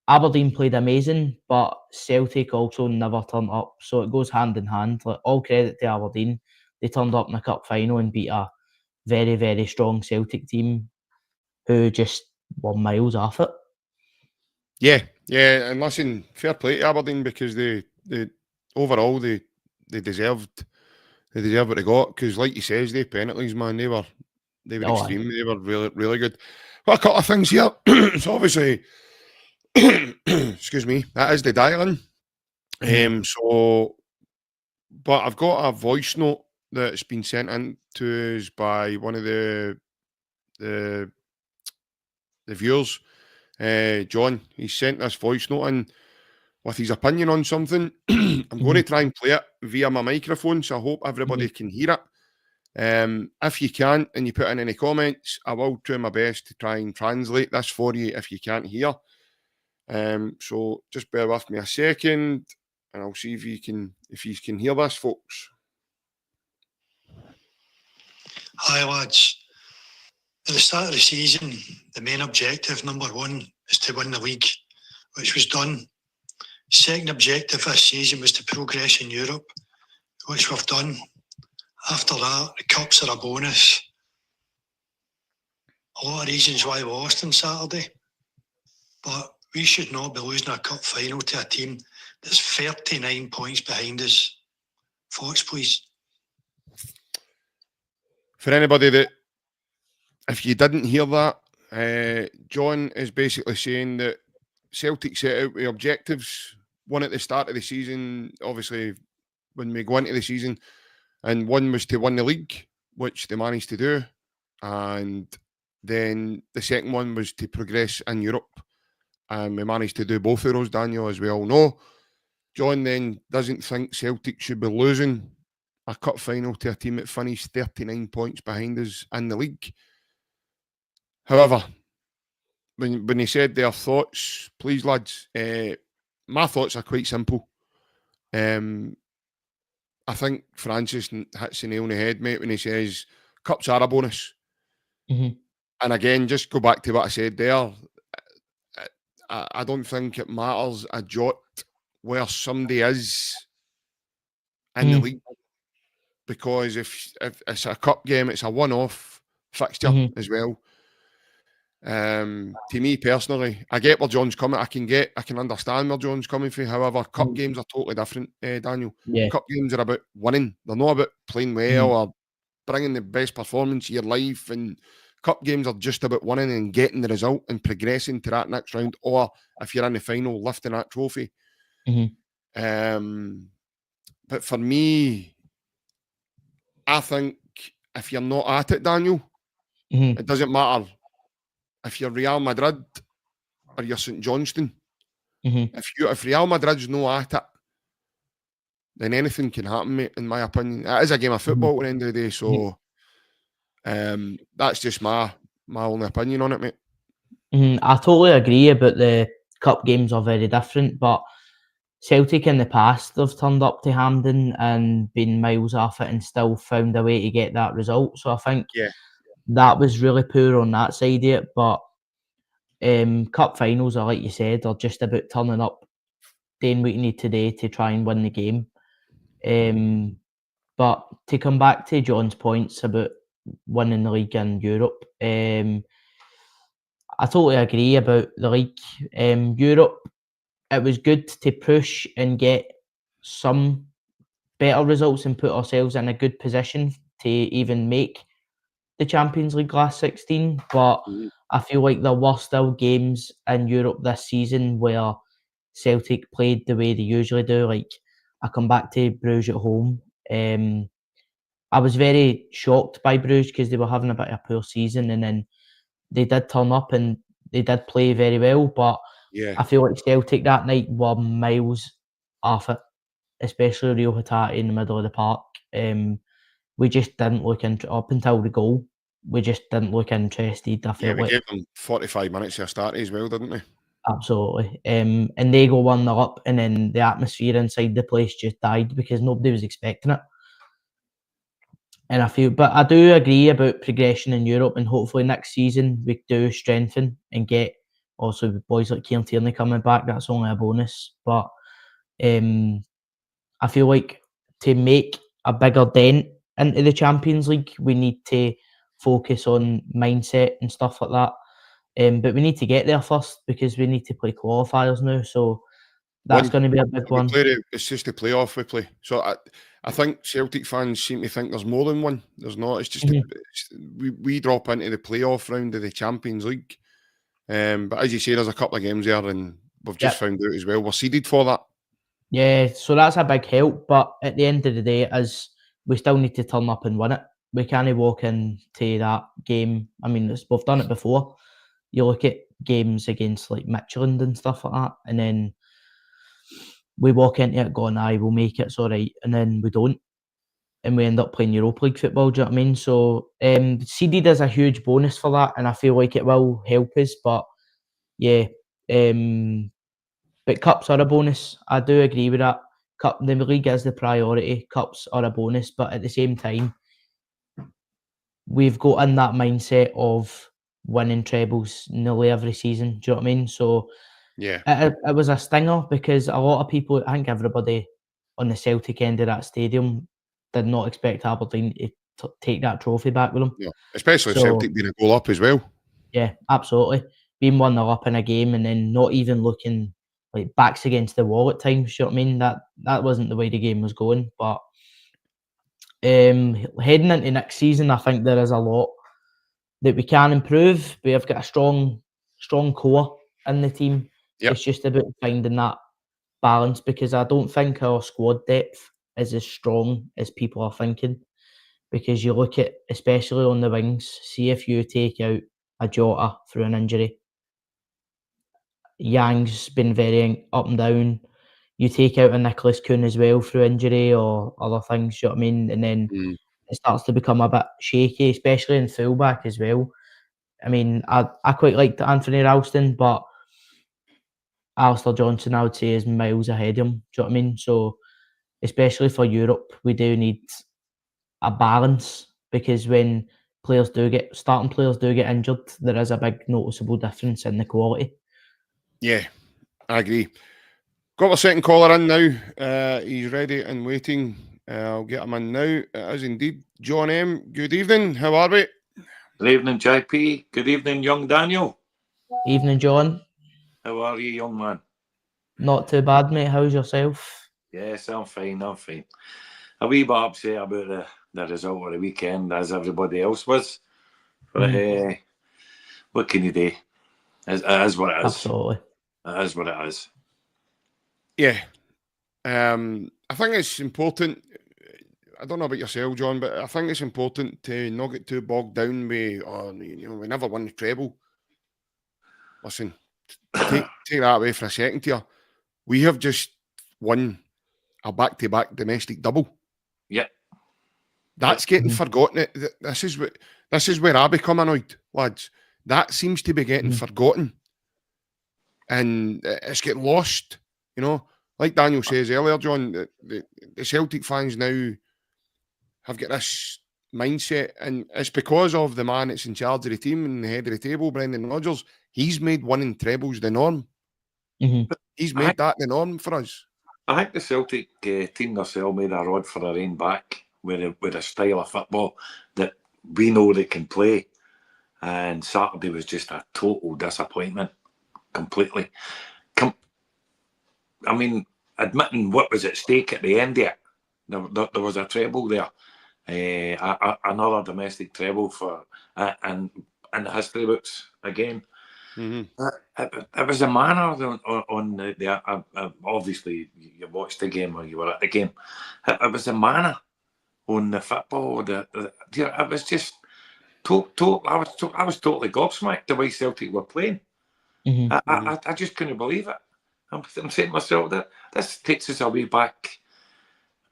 Aberdeen played amazing, but Celtic also never turned up. So it goes hand in hand. Like, all credit to Aberdeen. They turned up in the cup final and beat a very, very strong Celtic team who just were miles off it. Yeah, and listen, fair play to Aberdeen, because they overall they deserved what they got, because like you says, they penalties, man, they were extreme. They were really good. Well, a couple of things here. So obviously, excuse me, that is the dial-in. So, but I've got a voice note that's been sent in to us by one of the viewers, John. He sent this voice note in with his opinion on something. I'm going to try and play it via my microphone, so I hope everybody can hear it. If you can't and you put in any comments, I will try my best to try and translate this for you if you can't hear. So just bear with me a second, and I'll see if you can hear this, folks. Hi lads. At the start of the season, the main objective, number one, is to win the league, which was done. Second objective this season was to progress in Europe, which we've done. After that, the cups are a bonus. A lot of reasons why we lost on Saturday, but we should not be losing a cup final to a team that's 39 points behind us. Thoughts, please? For anybody that, if you didn't hear that, John is basically saying that Celtic set out the objectives, one at the start of the season, obviously when we go into the season, and one was to win the league, which they managed to do, and then the second one was to progress in Europe, and we managed to do both of those, Daniel, as we all know. John then doesn't think Celtic should be losing a cup final to a team that finished 39 points behind us in the league. However, when he said their thoughts, please, lads, my thoughts are quite simple. I think Francis hits the nail on the head, mate, when he says cups are a bonus. And again, just go back to what I said there. I don't think it matters a jot where somebody is in the league, because if it's a cup game, it's a one-off fixture as well. To me personally, I get where John's coming. I can understand where John's coming from. However, cup games are totally different, Daniel. Cup games are about winning. They're not about playing well or bringing the best performance of your life. And cup games are just about winning and getting the result and progressing to that next round. Or if you're in the final, lifting that trophy. But for me, I think if you're not at it, Daniel, it doesn't matter if you're Real Madrid or you're St Johnstone. If Real Madrid's not at it, then anything can happen, mate, in my opinion. It is a game of football at the end of the day, so that's just my only opinion on it, mate. I totally agree about the cup games are very different, but Celtic in the past, they've turned up to Hampden and been miles off it and still found a way to get that result. So I think that was really poor on that side of it. But cup finals are, like you said, are just about turning up, doing what you need today to try and win the game. But to come back to John's points about winning the league in Europe, I totally agree about the league. Europe, it was good to push and get some better results and put ourselves in a good position to even make the Champions League last 16. But I feel like there were still games in Europe this season where Celtic played the way they usually do. Like, I come back to Bruges at home. I was very shocked by Bruges because they were having a bit of a poor season, and then they did turn up and they did play very well. But Yeah. I feel like Celtic that night were miles off it, especially Rio Hatate in the middle of the park. We just didn't look up until the goal. We just didn't look interested. I Yeah, felt we like gave them 45 minutes to start as well, didn't we? absolutely. And they go 1-0 up, and then the atmosphere inside the place just died because nobody was expecting it. And but I do agree about progression in Europe, and hopefully next season we do strengthen and get also with boys like Kieran Tierney coming back. That's only a bonus, but I feel like to make a bigger dent into the Champions League, we need to focus on mindset and stuff like that. But we need to get there first because we need to play qualifiers now. So that's going to be a big one. It's just the playoff we play. So I think Celtic fans seem to think there's more than one. There's not. It's just we drop into the playoff round of the Champions League. But as you say, there's a couple of games there, and we've just found out as well we're seeded for that. Yeah, so that's a big help. But at the end of the day, we still need to turn up and win it. We can't walk into that game. I mean, we've done it before. You look at games against like Midtjylland and stuff like that, and then we walk into it going, aye, we'll make it, it's all right, and then we don't. And we end up playing Europa League football, do you know what I mean? So seeded is a huge bonus for that, and I feel like it will help us. But yeah, but cups are a bonus. I do agree with that. The league is the priority. Cups are a bonus, but at the same time, we've got in that mindset of winning trebles nearly every season. Do you know what I mean? So yeah, it was a stinger because a lot of people, I think everybody on the Celtic end of that stadium did not expect Aberdeen to take that trophy back with them. yeah. Especially Celtic being a goal up as well. Yeah, absolutely. Being 1-0 up in a game and then not even looking like backs against the wall at times. You know what I mean? That wasn't the way the game was going. But heading into next season, I think there is a lot that we can improve. We have got a strong core in the team. Yep. It's just about finding that balance because I don't think our squad depth is as strong as people are thinking. Because you look at, especially on the wings, see if you take out a Jota through an injury. Yang's been very up and down. You take out a Nicholas Kuhn as well through injury or other things, you know what I mean? And then it starts to become a bit shaky, especially in fullback as well. I mean, I quite liked Anthony Ralston, but Alistair Johnson, I would say, is miles ahead of him. Do you know what I mean? So, especially for Europe, we do need a balance because when starting players do get injured, there is a big noticeable difference in the quality. Yeah, I agree. Got a second caller in now. He's ready and waiting. I'll get him in now. It is indeed John M. Good evening. How are we? Good evening, JP. Good evening, young Daniel. Evening, John. How are you, young man? Not too bad, mate. How's yourself? Yes, I'm fine. A wee bit upset about the result of the weekend, as everybody else was. But what can you do? It is what it is. Absolutely. It is what it is. Yeah. I think it's important. I don't know about yourself, John, but I think it's important to not get too bogged down with, we never won the treble. Listen, take that away for a second here. We have just won a back-to-back domestic double. Yeah. That's getting forgotten. This is where I become annoyed, lads. That seems to be getting forgotten. And it's getting lost, Like Daniel says earlier, John, the Celtic fans now have got this mindset, and it's because of the man that's in charge of the team and the head of the table, Brendan Rodgers. He's made winning trebles the norm. He's made that the norm for us. I think the Celtic team themselves made a rod for their own back with a style of football that we know they can play. And Saturday was just a total disappointment, completely. I mean, admitting what was at stake at the end of it, there was a treble there. Another domestic treble for and the history books again. It was a manner on the obviously you watched the game or you were at the game. It was a manner on the football. It was just I was totally gobsmacked the way Celtic were playing. I just couldn't believe it. I'm saying to myself that this takes us away back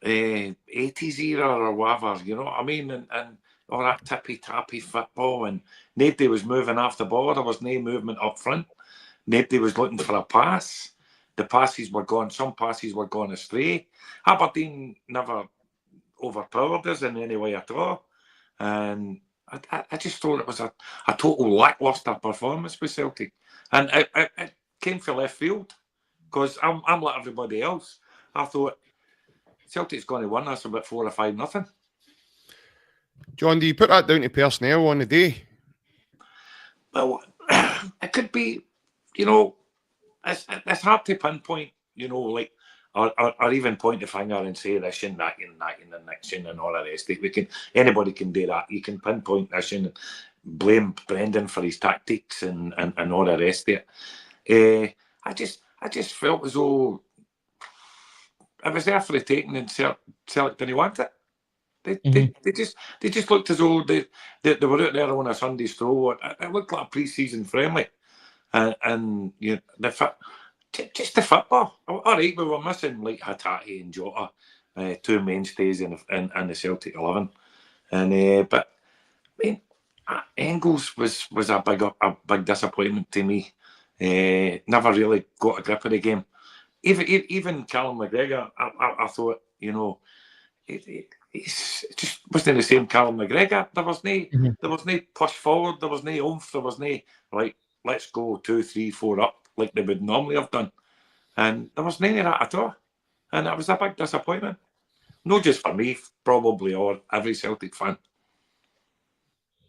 80s era or whatever, you know what I mean? And all that tippy-tappy football, and nobody was moving off the ball. There was no movement up front. Nobody was looking for a pass. The passes were gone. Some passes were going astray. Aberdeen never overpowered us in any way at all. And I just thought it was a total lacklustre performance with Celtic. And it came from left field, because I'm like everybody else. I thought Celtic's going to win us about 4 or 5-0. John, do you put that down to personnel on the day? Well, it could be, you know, it's hard to pinpoint, you know, like, or even point the finger and say this and that and that and the next and all the rest. Anybody can do that. You can pinpoint this and blame Brendan for his tactics and all the rest of it. I just felt as though it was there for the taking, and Celtic didn't want it. They just looked as though they were out there on a Sunday stroll. It looked like a pre-season friendly, and you know, just the football. All right, we were missing like Hatate and Jota, 2 mainstays in the Celtic 11, and but I mean, Engels was a big disappointment to me. Never really got a grip of the game. Even Callum McGregor, I thought, you know, it just wasn't the same Callum McGregor. There was no push forward. There was no oomph. There was no like, let's go 2, 3, 4 up like they would normally have done. And there was none of that at all. And it was a big disappointment. Not just for me, probably, or every Celtic fan.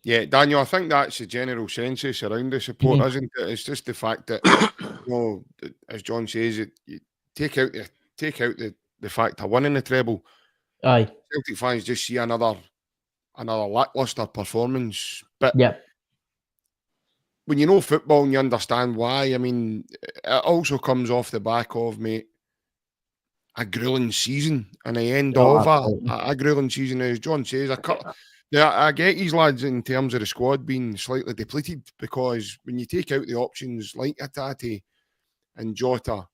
Yeah, Daniel, I think that's the general census around the support, isn't it? It's just the fact that, you know, as John says, you take out the fact of winning the treble. Aye. Celtic fans just see another lacklustre performance. But when you know football and you understand why, I mean, it also comes off the back of, mate, a grueling season and the end of a grueling season. As John says, I get these lads in terms of the squad being slightly depleted, because when you take out the options like Hatate and Jota,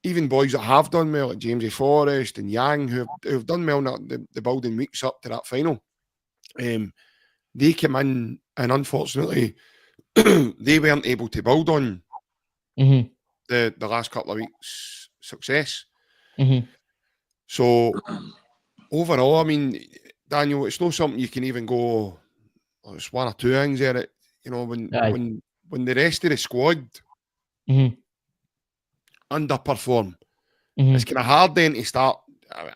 even boys that have done well, like Jamesy Forrest and Yang, who've done well in the building weeks up to that final, they came in and unfortunately they weren't able to build on the last couple of weeks' success. So overall, I mean, Daniel, it's not something you can even go, oh, it's 1 or 2 things there. You know, when the rest of the squad underperform, it's kind of hard then to start.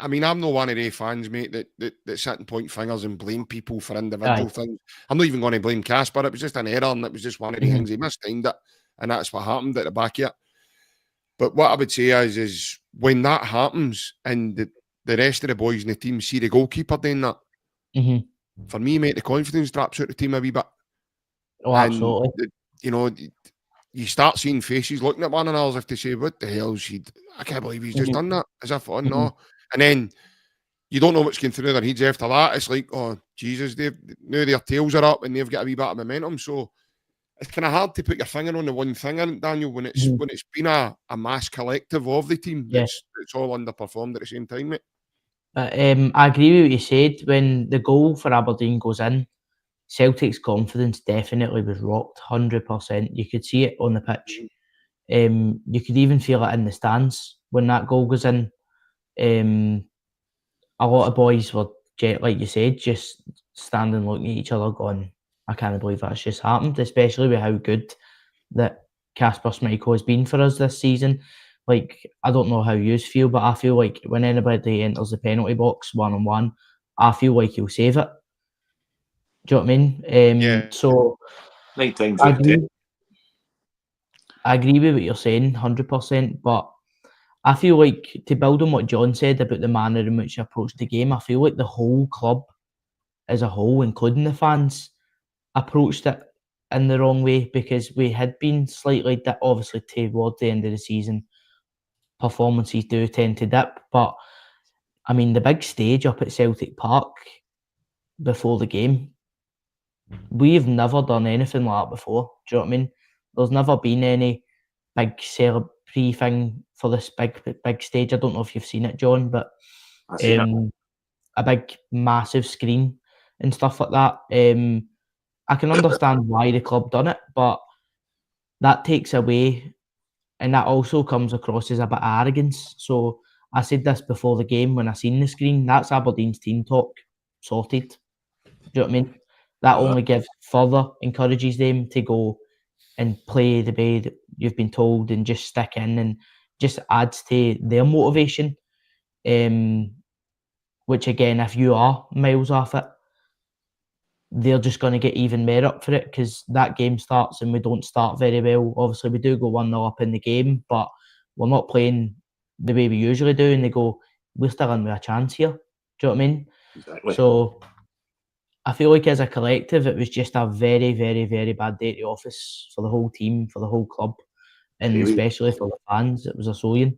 I mean, I'm not one of the fans, mate, that sit and point fingers and blame people for individual things. I'm not even going to blame Casper. It was just an error, and it was just one of the things. He mistimed it, and that's what happened at the back of it. But what I would say is when that happens and the rest of the boys in the team see the goalkeeper doing that, for me, mate, the confidence drops out the team a wee bit. Oh, absolutely. You know, you start seeing faces looking at one another as if to say, what the hell is he? I can't believe he's just done that. As if, oh no. And then you don't know what's going through their heads after that. It's like, oh, Jesus, now their tails are up and they've got a wee bit of momentum. So it's kind of hard to put your finger on the one thing, isn't it, Daniel, when it's been a mass collective of the team that's all underperformed at the same time, mate. I agree with what you said. When the goal for Aberdeen goes in, Celtic's confidence definitely was rocked, 100%. You could see it on the pitch. You could even feel it in the stands when that goal goes in. A lot of boys were, like you said, just standing looking at each other going, I can't believe that's just happened, especially with how good that Kasper Schmeichel has been for us this season. Like, I don't know how you feel, but I feel like when anybody enters the penalty box one-on-one, I feel like he'll save it. Do you know what I mean? So I agree with what you're saying, 100%, but I feel like, to build on what John said about the manner in which he approached the game, I feel like the whole club as a whole, including the fans, approached it in the wrong way, because we had been slightly, obviously toward the end of the season, performances do tend to dip, but I mean, the big stage up at Celtic Park before the game, we've never done anything like that before. Do you know what I mean? There's never been any big celebratory thing for this big stage. I don't know if you've seen it, John, but I seen it. a big massive screen and stuff like that. I can understand why the club done it, but that takes away, and that also comes across as a bit of arrogance. So I said this before the game when I seen the screen. That's Aberdeen's team talk sorted. Do you know what I mean? That only gives further encourages them to go and play the way that you've been told and just stick in, and just adds to their motivation. Which again, if you are miles off it, they're just going to get even more up for it, because that game starts and we don't start very well. Obviously, we do go 1-0 up in the game, but we're not playing the way we usually do, and they go, we're still in with a chance here. Do you know what I mean? Exactly. So I feel like as a collective, it was just a very, very, very bad day at the office for the whole team, for the whole club, and Really? especially for the fans. It was a sewing.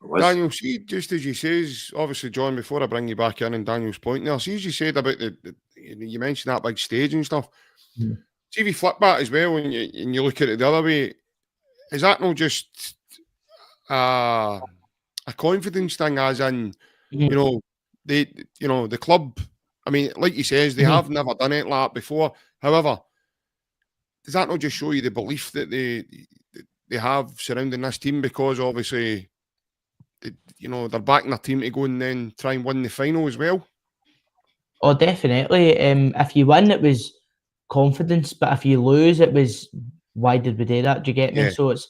It was. Daniel, see, just as you says, obviously, John, before I bring you back in and Daniel's point there, see, as you said about you mentioned that big stage and stuff. Mm. See, if you flip that as well and you look at it the other way, is that not just a confidence thing, as in, you know, the club, I mean, like you says, they have never done it like that before. However, does that not just show you the belief that they have surrounding this team? Because obviously, they're backing their team to go and then try and win the final as well. Oh, definitely. If you win, it was confidence, but if you lose, it was, why did we do that? Do you get me? Yeah. So it's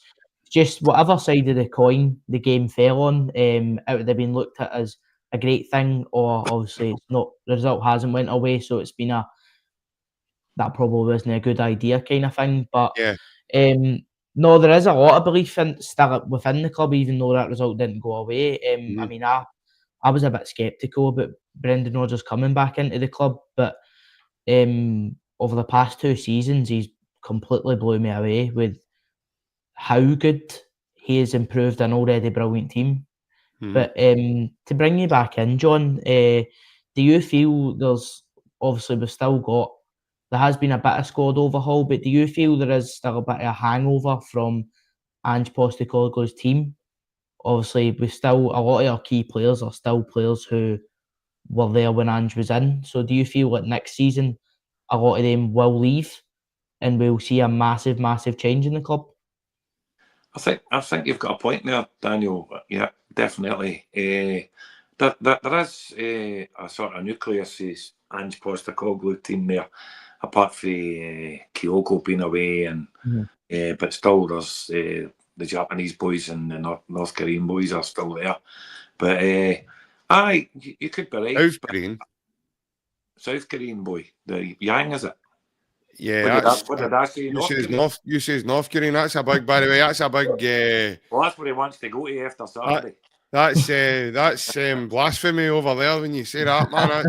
just whatever side of the coin the game fell on, it would have been looked at as a great thing, or obviously it's not. The result hasn't went away, so it's been that probably wasn't a good idea kind of thing. But Yeah. no, there is a lot of belief still within the club, even though that result didn't go away. I mean, I was a bit sceptical about Brendan Rodgers coming back into the club, but over the past 2 seasons, he's completely blew me away with how good he has improved an already brilliant team. But to bring you back in, John, do you feel obviously there has been a bit of squad overhaul, but do you feel there is still a bit of a hangover from Ange Postecoglou's team? Obviously, a lot of our key players are still players who were there when Ange was in. So do you feel like next season a lot of them will leave and we'll see a massive, massive change in the club? I think you've got a point there, Daniel. Yeah, definitely. There is a sort of nucleus is Ange Postecoglou team there, apart from Kyogo being away, and but still there's the Japanese boys and the North Korean boys are still there. But you could be right. South Korean boy, the Yang, is it? Yeah, what did I say? You says North Korean. That's a big, by the way. That's a big. Well, that's where he wants to go to after Saturday. That's blasphemy over there when you say that, man.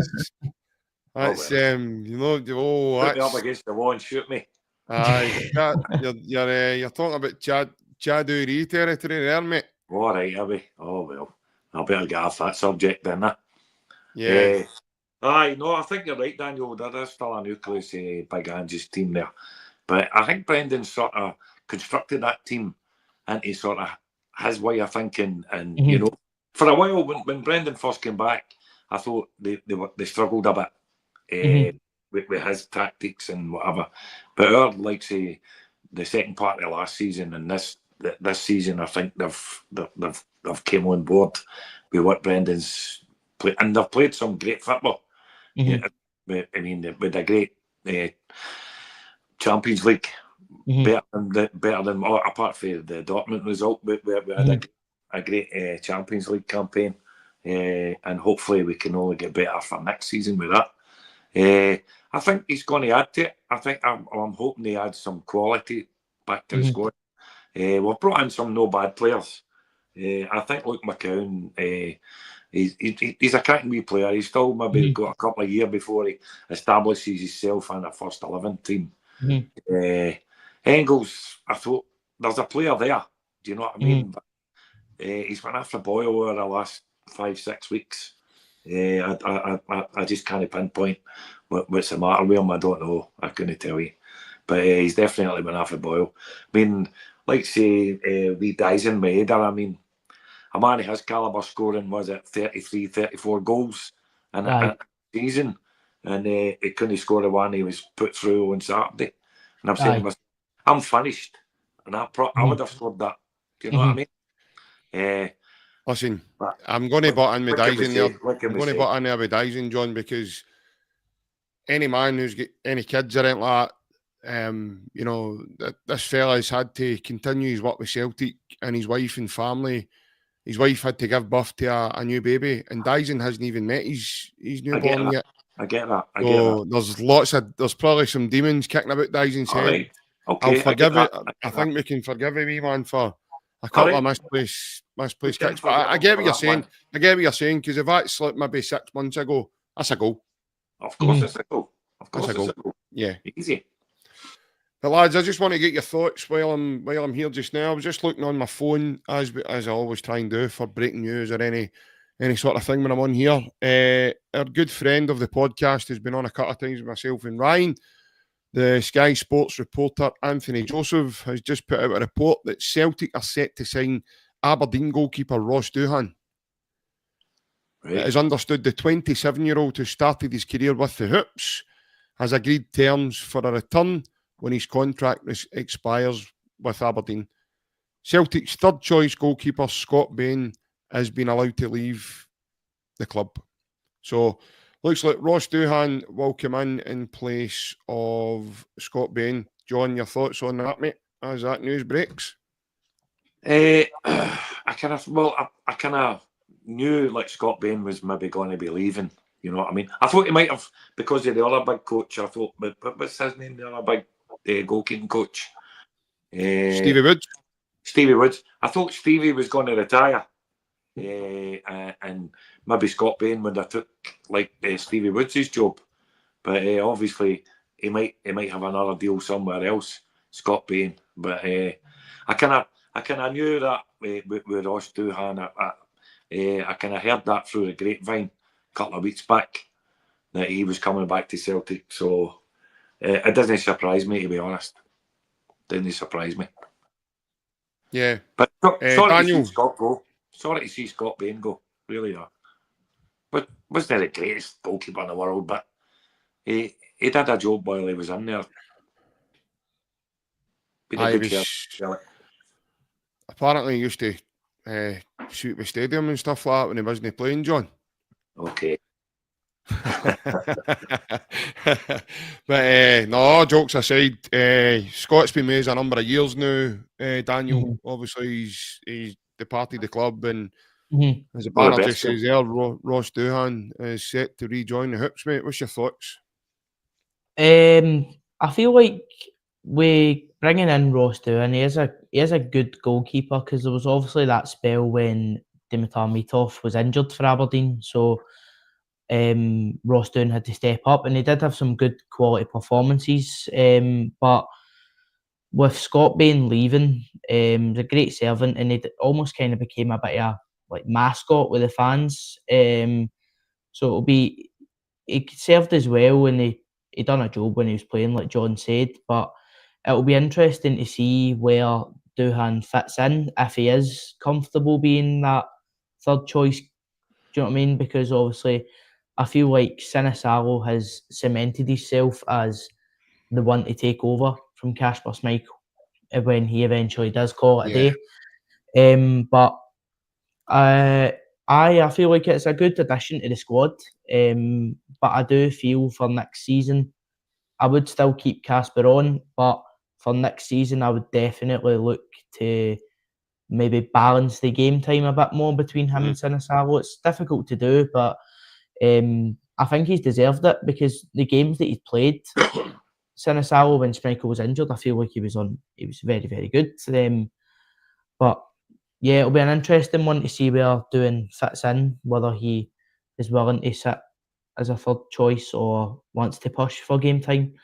That's put me up against the wall and shoot me. Aye, you're talking about Chaduri territory there, mate. All right, Abby. Oh well, I better get off that subject then. Yeah. Aye, no, I think you're right, Daniel. There is still a nucleus Big Ange's team there. But I think Brendan sort of constructed that team into sort of his way of thinking. And, for a while, when Brendan first came back, I thought they struggled a bit with his tactics and whatever. But the second part of last season and this season, I think they've came on board with what Brendan's played. And they've played some great football. I mean, with a great Champions League, better than apart from the Dortmund result, we had a great Champions League campaign, and hopefully we can only get better for next season with that. I think he's going to add to it. I think I'm hoping he adds some quality back to the squad. We've brought in some no bad players. I think Luke McCown. He's a cracking wee player. He's still maybe got a couple of years before he establishes himself in a first 11 team. Engels, I thought there's a player there. Do you know what I mean? But, he's been after Boyle over the last 5-6 weeks. I just can't pinpoint what's the matter with him. I don't know. I couldn't tell you. But he's definitely been off a boil. I mean, like say, Lee Dyson Maeder, I mean, a man of his calibre scoring, was it 33, 34 goals in a season, and he couldn't score the one he was put through on Saturday. And I'm saying, I'm finished, and I would have scored that. Do you know what I mean? Listen, I'm going to butt in with Dyson there. I'm going to butt in there with Dyson, John, because any man who's got any kids or anything like that, you know, this fella's had to continue his work with Celtic and his wife and family. His wife had to give birth to a new baby, and Dyson hasn't even met his newborn yet. I get that. There's probably some demons kicking about Dyson's head. Right. Okay, I'll forgive it. I think we can forgive a wee man for a couple of misplaced kicks. But I get what you're saying. I get what you're saying, because if that slipped maybe 6 months ago, that's a goal. Of course it's a goal. Of course it's a goal. Yeah. Easy. But lads, I just want to get your thoughts while I'm here just now. I was just looking on my phone, as I always try and do, for breaking news or any sort of thing when I'm on here. Our good friend of the podcast has been on a couple of times with myself and Ryan. The Sky Sports reporter Anthony Joseph has just put out a report that Celtic are set to sign Aberdeen goalkeeper Ross Doohan. Right. It is understood the 27-year-old who started his career with the Hoops has agreed terms for a return when his contract expires with Aberdeen. Celtic's third choice goalkeeper Scott Bain has been allowed to leave the club. So looks like Ross Doohan will come in place of Scott Bain. John, your thoughts on that, mate, as that news breaks? I kind of knew like Scott Bain was maybe going to be leaving. You know what I mean? I thought he might have, because of the other big coach. I thought, but what's his name? The other big goalkeeping coach, Stevie Woods. Stevie Woods. I thought Stevie was going to retire, and maybe Scott Bain would have took like Stevie Woods' job. But obviously he might have another deal somewhere else, Scott Bain. But I kind of knew that with Ross Doohan. I kind of heard that through the grapevine a couple of weeks back that he was coming back to Celtic. So. It doesn't surprise me, to be honest. Doesn't surprise me. Yeah. But sorry Daniel. to see Scott go. Sorry to see Scott Bain go. Really are. But wasn't the greatest goalkeeper in the world, but he did a job while he was in there. Apparently he used to shoot the stadium and stuff like that when he wasn't playing, John. Okay. But no, jokes aside, Scott's been with us a number of years now. Daniel, obviously he's departed the club, and as the banner just says there, Ross Doohan is set to rejoin the Hoops, mate. What's your thoughts? I feel like we bringing in Ross Doohan, he is a good goalkeeper, because there was obviously that spell when Dimitar Mitov was injured for Aberdeen, so Ross Doohan had to step up, and he did have some good quality performances. But with Scott Bain leaving, he's a great servant, and he almost kind of became a bit of a like mascot with the fans. So he served as well, and he done a job when he was playing, like John said. But it'll be interesting to see where Doohan fits in, if he is comfortable being that third choice. Do you know what I mean? Because obviously, I feel like Sinisalo has cemented himself as the one to take over from Kasper Schmeichel when he eventually does call it a day. But I feel like it's a good addition to the squad. But I do feel for next season, I would still keep Kasper on. But for next season, I would definitely look to maybe balance the game time a bit more between him and Sinisalo. It's difficult to do, but I think he's deserved it, because the games that he's played, Sinisalo, when Schmeichel was injured, I feel like he was very, very good. But yeah, it'll be an interesting one to see where Doohan fits in, whether he is willing to sit as a third choice or wants to push for game time.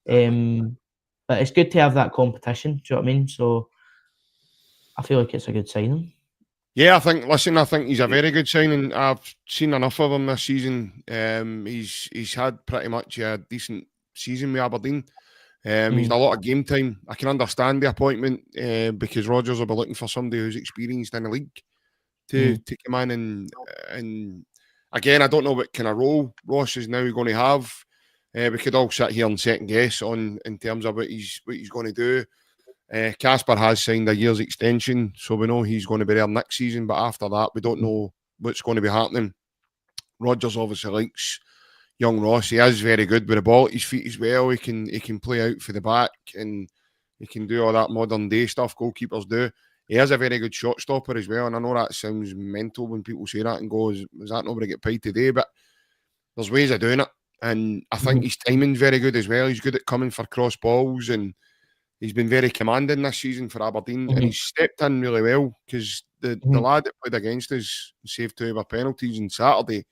But it's good to have that competition, do you know what I mean? So I feel like it's a good signing. Yeah, I think he's a very good signing. I've seen enough of him this season. He's had pretty much a decent season with Aberdeen. He's had a lot of game time. I can understand the appointment because Rodgers will be looking for somebody who's experienced in the league to come in and again, I don't know what kind of role Ross is now going to have. We could all sit here and second guess in terms of what he's going to do. Casper has signed a year's extension, so we know he's going to be there next season. But after that, we don't know what's going to be happening. Rodgers obviously likes young Ross. He is very good with the ball at his feet as well. He can play out for the back and he can do all that modern day stuff goalkeepers do. He is a very good shot stopper as well. And I know that sounds mental when people say that and go, "Is that not going to get paid today?" But there's ways of doing it. And I think his timing's very good as well. He's good at coming for cross balls and he's been very commanding this season for Aberdeen, and he's stepped in really well because the lad that played against us saved 2 of our penalties on Saturday.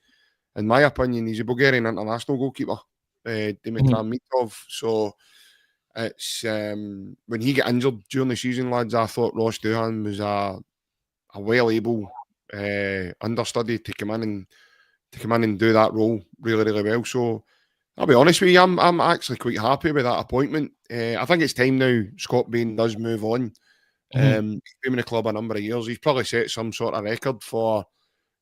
In my opinion, he's a Bulgarian international goalkeeper, Dimitar Mitov. So it's when he got injured during the season, lads, I thought Ross Doohan was a well-able understudy to come in and do that role really, really well. So I'll be honest with you, I'm actually quite happy with that appointment. I think it's time now Scott Bain does move on. He's been in the club a number of years. He's probably set some sort of record for,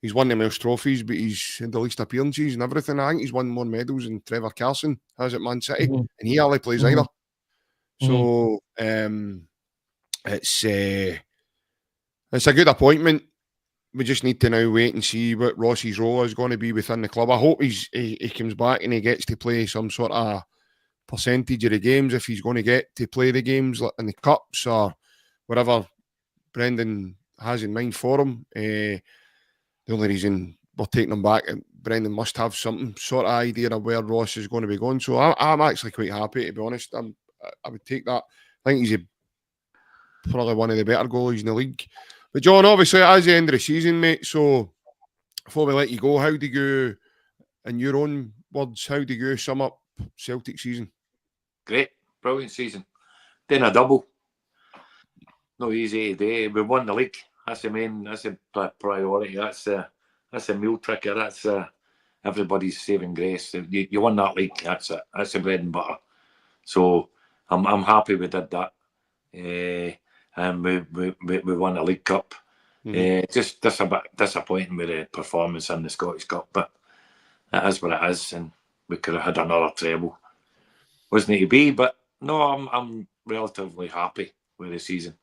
he's won the most trophies, but he's had the least appearances and everything. I think he's won more medals than Trevor Carson has at Man City, and he hardly plays either. So it's a good appointment. We just need to now wait and see what Ross's role is going to be within the club. I hope he comes back and he gets to play some sort of percentage of the games if he's going to get to play the games in the cups or whatever Brendan has in mind for him. The only reason we're taking him back, Brendan must have some sort of idea of where Ross is going to be going. So I'm actually quite happy, to be honest. I would take that. I think he's probably one of the better goalies in the league. But John, obviously, it is the end of the season, mate. So before we let you go, how do you, in your own words, how do you sum up Celtic season? Great, brilliant season. Doing a double. No easy today. We won the league. That's the priority. That's a meal ticket. That's everybody's saving grace. You won that league. That's it. That's the bread and butter. So I'm happy we did that. And we won the League Cup. Just a bit disappointing with the performance in the Scottish Cup, but it is what it is, and we could have had another treble. Wasn't it to be? But no, I'm relatively happy with the season.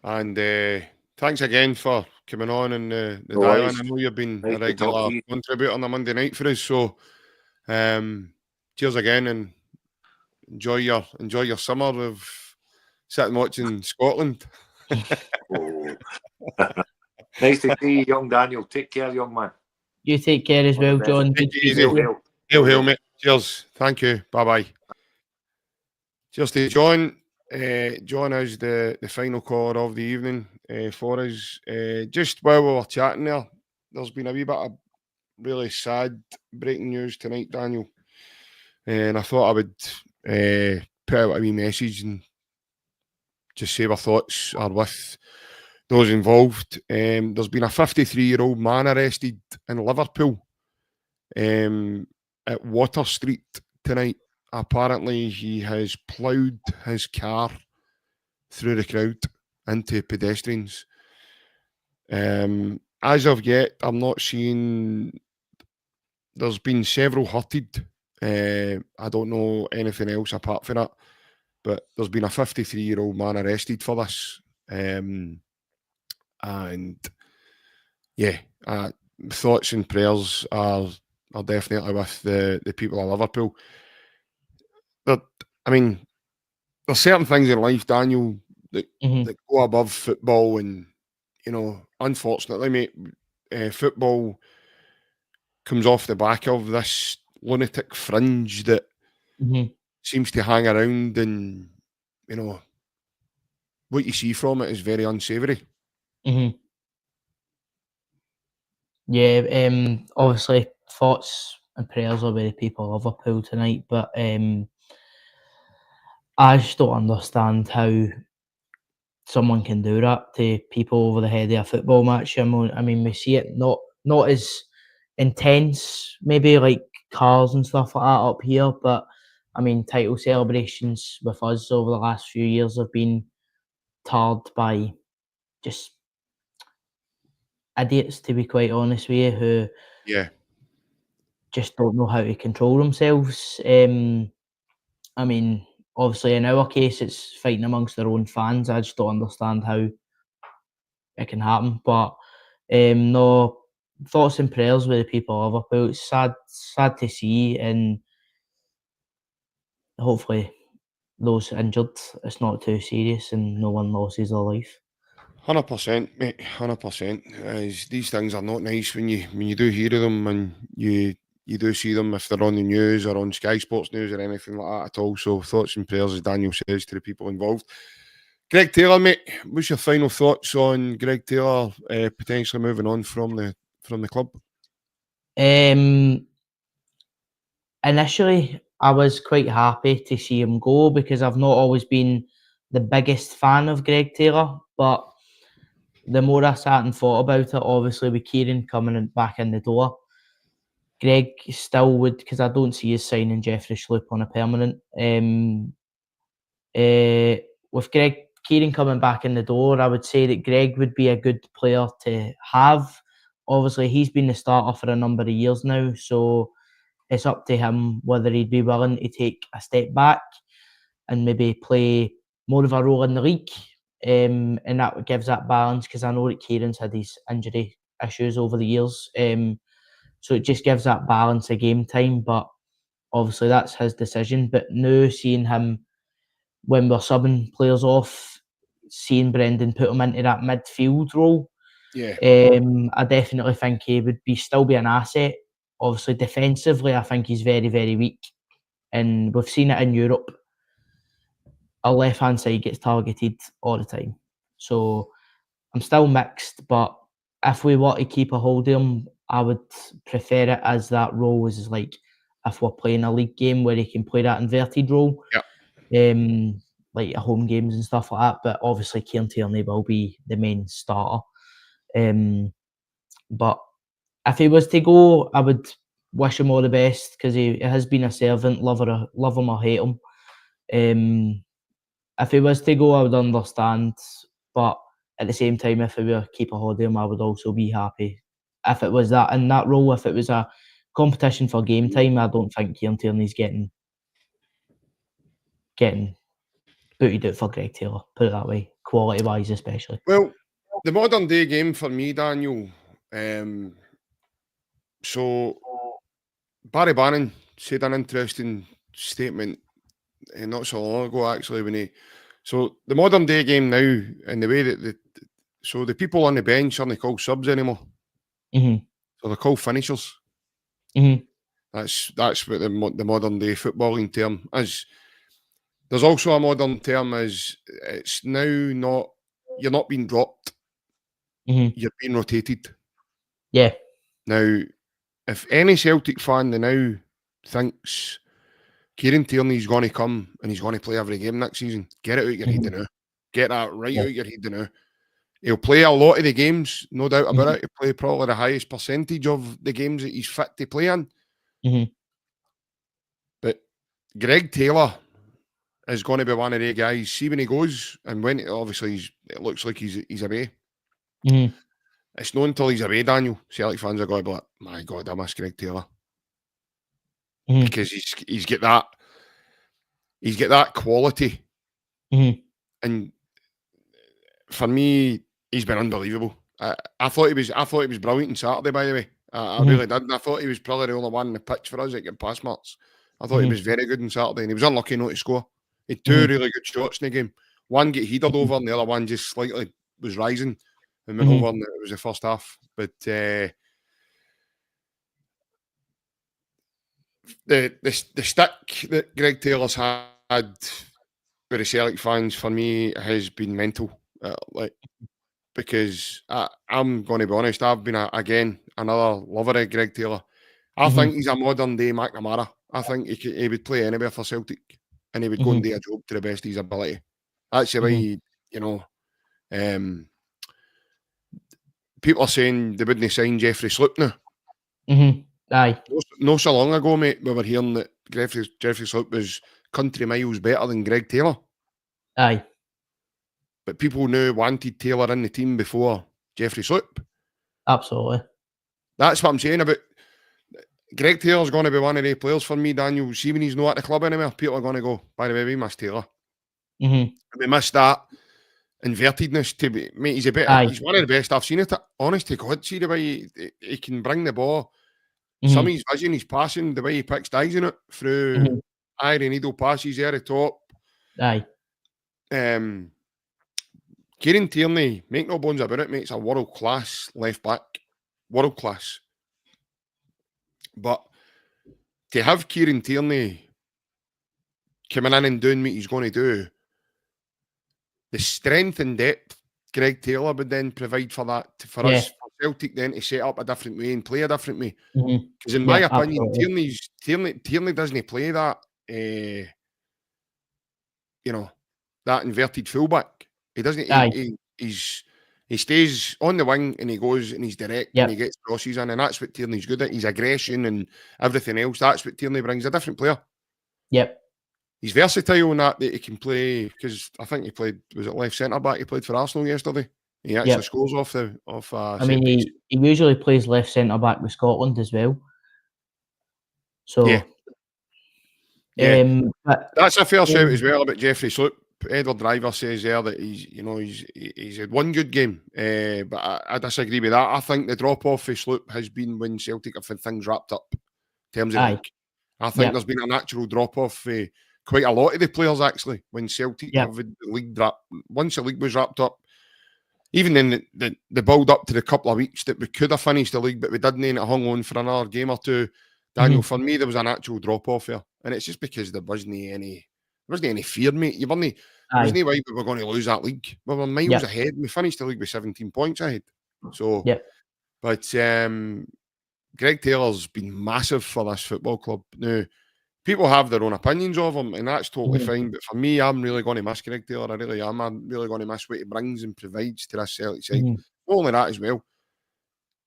And thanks again for coming on and the dial-in. I know you've been a regular contributor on a Monday night for us, so cheers again and enjoy your summer of sitting watching Scotland. Nice to see you, young Daniel. Take care, young man. You take care as well, John. Hail, mate. Cheers. Thank you. Bye-bye. Cheers to John. John is the final caller of the evening for us. Just while we were chatting there's been a wee bit of really sad breaking news tonight, Daniel. And I thought I would put out a wee message and just say our thoughts are with those involved. There's been a 53-year-old man arrested in Liverpool at Water Street tonight. Apparently, he has ploughed his car through the crowd into pedestrians. As of yet, I'm not seeing. There's been several hurted. I don't know anything else apart from that. But there's been a 53-year-old man arrested for this. And yeah, thoughts and prayers are definitely with the people of Liverpool. But I mean, there's certain things in life, Daniel, that go above football, and unfortunately, mate, football comes off the back of this lunatic fringe that seems to hang around, and what you see from it is very unsavoury. Yeah, obviously thoughts and prayers are with the people of Liverpool tonight, but I just don't understand how someone can do that to people over the head of a football match. I mean, we see it not as intense, maybe like cars and stuff like that up here, but I mean, title celebrations with us over the last few years have been tarred by just idiots, to be quite honest with you, who just don't know how to control themselves. I mean, obviously in our case, it's fighting amongst their own fans. I just don't understand how it can happen. But no, thoughts and prayers with the people of Liverpool. It's sad to see, and hopefully those injured, it's not too serious and no one loses their life. 100%, mate. 100%. These things are not nice when you do hear of them, and you do see them if they're on the news or on Sky Sports News or anything like that at all. So thoughts and prayers, as Daniel says, to the people involved. Greg Taylor, mate, what's your final thoughts on Greg Taylor potentially moving on from the club? Initially, I was quite happy to see him go because I've not always been the biggest fan of Greg Taylor, but the more I sat and thought about it, obviously with Kieran coming back in the door, Greg still would, because I don't see us signing Jeffrey Schlupp on a permanent. With Kieran coming back in the door, I would say that Greg would be a good player to have. Obviously, he's been the starter for a number of years now, so it's up to him whether he'd be willing to take a step back and maybe play more of a role in the league. And that gives that balance, because I know that Kieran's had his injury issues over the years. So it just gives that balance of game time. But obviously that's his decision. But now seeing him, when we're subbing players off, seeing Brendan put him into that midfield role, I definitely think he would still be an asset. Obviously defensively, I think he's very, very weak. And we've seen it in Europe. Our left-hand side gets targeted all the time. So I'm still mixed, but if we want to keep a hold of him, I would prefer it as that role is like if we're playing a league game where he can play that inverted role. Like home games and stuff like that. But obviously Kieran Tierney will be the main starter. But if he was to go, I would wish him all the best, because he has been a servant, love him or hate him. If he was to go, I would understand, but at the same time, if we were to keep a hold of him, I would also be happy. If it was that in that role, if it was a competition for game time, I don't think Kieran Tierney's getting booted out for Greg Taylor, put it that way, quality-wise especially. Well, the modern day game for me, Daniel, so Barry Bannon said an interesting statement not so long ago, actually, so the modern day game now, and the way that the people on the bench aren't called subs anymore. Mm-hmm. So they're called finishers. Mm-hmm. That's what the modern day footballing term is. There's also a modern term is it's now not, you're not being dropped. Mm-hmm. You're being rotated. Yeah. Now, if any Celtic fan now thinks Kieran Tierney's going to come and he's going to play every game next season, get it out your head now. Get that right out your head now. He'll play a lot of the games, no doubt about it. He'll play probably the highest percentage of the games that he's fit to play in. But Greg Taylor is going to be one of the guys. See when he goes, and when obviously it looks like he's away. It's not until he's away, Daniel, Celtic fans are going to be like, my God, I miss Greg Taylor. Because he's got that quality. And for me, he's been unbelievable. I thought he was brilliant on Saturday, by the way. I really did. I thought he was probably the only one on the pitch for us that got pass marks. I thought he was very good on Saturday, and he was unlucky not to score. He had two really good shots in the game. One get headed over, and the other one just slightly was rising and went over, and it was the first half. But the stick that Greg Taylor's had with the Celtic fans, for me, has been mental. Because I'm going to be honest, I've been another lover of Greg Taylor. I think he's a modern day McNamara. I think he would play anywhere for Celtic, and he would go and do a job to the best of his ability. That's the way, People are saying they wouldn't sign Jeffrey Sloop now. Aye. No so long ago, mate, we were hearing that Jeffrey Sloop was country miles better than Greg Taylor. Aye. But people now wanted Taylor in the team before Jeffrey Sloop. Absolutely. That's what I'm saying about Greg Taylor's going to be one of the players for me, Daniel. See, when he's not at the club anymore, people are going to go, by the way, we missed Taylor. We missed that invertedness to be, mate, he's one of the best I've seen it. Honest to God, see the way he can bring the ball. Some of his vision, his passing, the way he picks dies in it through iron needle passes there at the top. Aye. Kieran Tierney, make no bones about it, mate, it's a world-class left back. World class. But to have Kieran Tierney coming in and doing what he's going to do, the strength and depth Greg Taylor would then provide for that, for us, for Celtic then to set up a different way and play a different way. Because in my opinion, Tierney doesn't play that, that inverted fullback. He doesn't. He stays on the wing and he goes and he's direct and he gets crosses in, and that's what Tierney's good at. His aggression and everything else. That's what Tierney brings. A different player. Yep. He's versatile in that he can play, because I think he played, was it left centre back? He played for Arsenal yesterday. He actually scores off I mean, he usually plays left centre back with Scotland as well. So that's a fair shout as well about Jeffrey Sloop. Edward Driver says there that he's had one good game, but I disagree with that. I think the drop off for Sloop has been when Celtic have had things wrapped up in terms of league. I think there's been a natural drop off for quite a lot of the players actually when Celtic have had the league once the league was wrapped up. Even in the build up to the couple of weeks that we could have finished the league, but we didn't, and it hung on for another game or two. Daniel, for me, there was a natural drop off here, and it's just because there wasn't any fear, mate. There wasn't any way we were going to lose that league. We were miles ahead. We finished the league with 17 points ahead. So, but Greg Taylor's been massive for this football club. Now, people have their own opinions of him, and that's totally fine. But for me, I'm really going to miss Greg Taylor. I really am. I'm really going to miss what he brings and provides to this Celtic side. Not only that as well,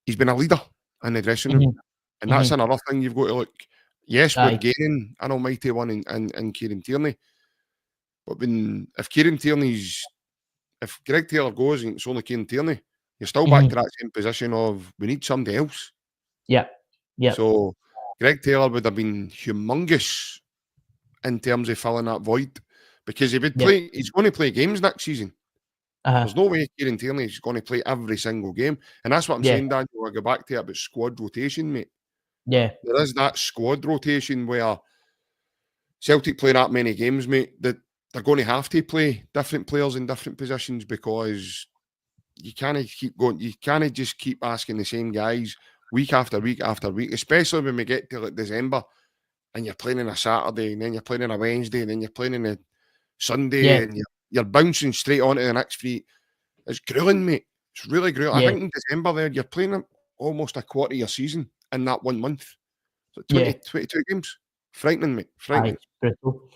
he's been a leader in the dressing room. And that's another thing you've got to look. Yes, we're gaining an almighty one in Kieran Tierney. But if Greg Taylor goes and it's only Kieran Tierney, you're still back to that same position of we need somebody else. Yeah. So Greg Taylor would have been humongous in terms of filling that void, because he would play. He's going to play games next season. There's no way Kieran Tierney is going to play every single game, and that's what I'm saying, Daniel. I go back to it about squad rotation, mate. Yeah, there is that squad rotation where Celtic play that many games, mate, that they're going to have to play different players in different positions, because you can't keep going. You can't just keep asking the same guys week after week after week, especially when we get to like December and you're playing on a Saturday and then you're playing on a Wednesday and then you're playing on a Sunday and you're bouncing straight on to the next three. It's grueling, mate. It's really grueling. I think in December there, you're playing almost a quarter of your season in that 1 month. So 22 games. Frightening, mate. Frightening. Brutal.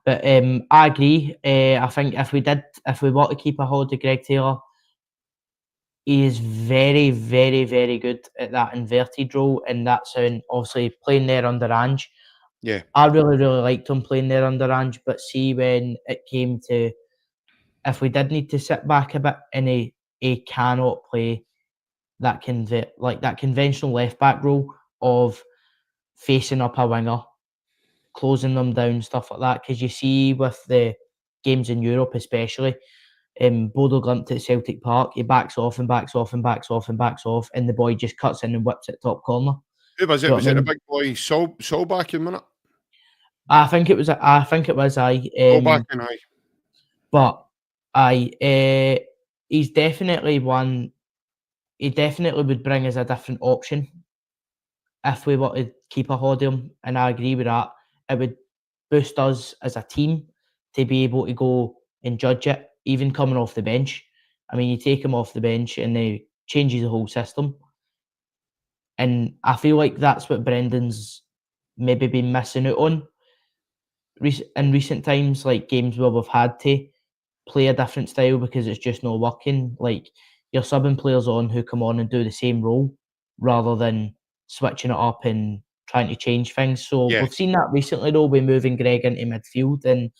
But I agree. I think if we want to keep a hold of Greg Taylor, he is very, very, very good at that inverted role, and that's obviously playing there under Ange. Yeah. I really, really liked him playing there under Ange, but see when it came to if we did need to sit back a bit and he cannot play that conventional left back role of facing up a winger, closing them down, stuff like that. Because you see with the games in Europe especially, Bodo Glimt at Celtic Park, he backs off and backs off and backs off and backs off, and the boy just cuts in and whips it top corner. Who was it? Was it the big boy Solback in a minute? I think it was. Solback and I. But he's definitely one. He definitely would bring us a different option if we were to keep a hold of him, and I agree with that. It would boost us as a team to be able to go and judge it, even coming off the bench. I mean, you take him off the bench and they changes the whole system. And I feel like that's what Brendan's maybe been missing out on in recent times, like games where we've had to play a different style because it's just not working. Like, you're subbing players on who come on and do the same role rather than switching it up and trying to change things. So Yeah. we've seen that recently though, with moving Greg into midfield, and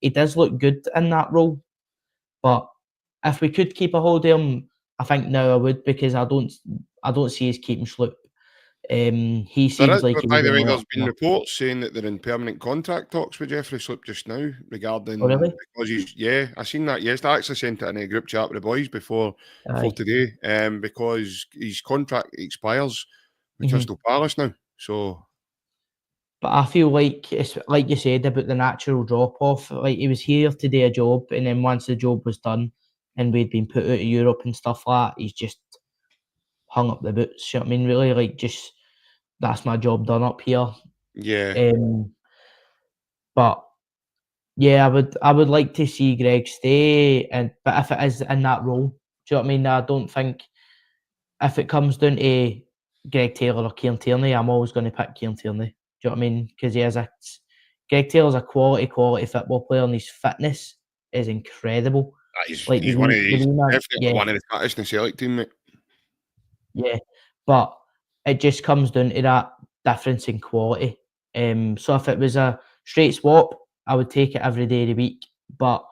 he does look good in that role. But if we could keep a hold of him, I think now I would, because I don't see us keeping Sloop. He seems like he By would the way, only there's up been there. reports saying that they're in permanent contract talks with Jeffrey Sloop just now regarding Oh, really? because I seen that yesterday. I actually sent it in a group chat with the boys before Aye. today, because his contract expires with Mhm. Crystal Palace now. So But I feel like it's like you said about the natural drop off. Like, he was here to do a job, and then once the job was done and we'd been put out of Europe and stuff like that, he's just hung up the boots. You know what I mean? Really, like, just that's my job done up here. yeah, But yeah, I would like to see Greg stay, but if it is in that role, do you know what I mean? I don't think if it comes down to Greg Taylor or Kieran Tierney, I'm always going to pick Kieran Tierney. Do you know what I mean? Because Greg Taylor's a quality football player, and his fitness is incredible. he's Like, one of definitely yeah, one of the fattest in the Celtic team, mate. yeah. But it just comes down to that difference in quality. So if it was a straight swap, I would take it every day of the week. But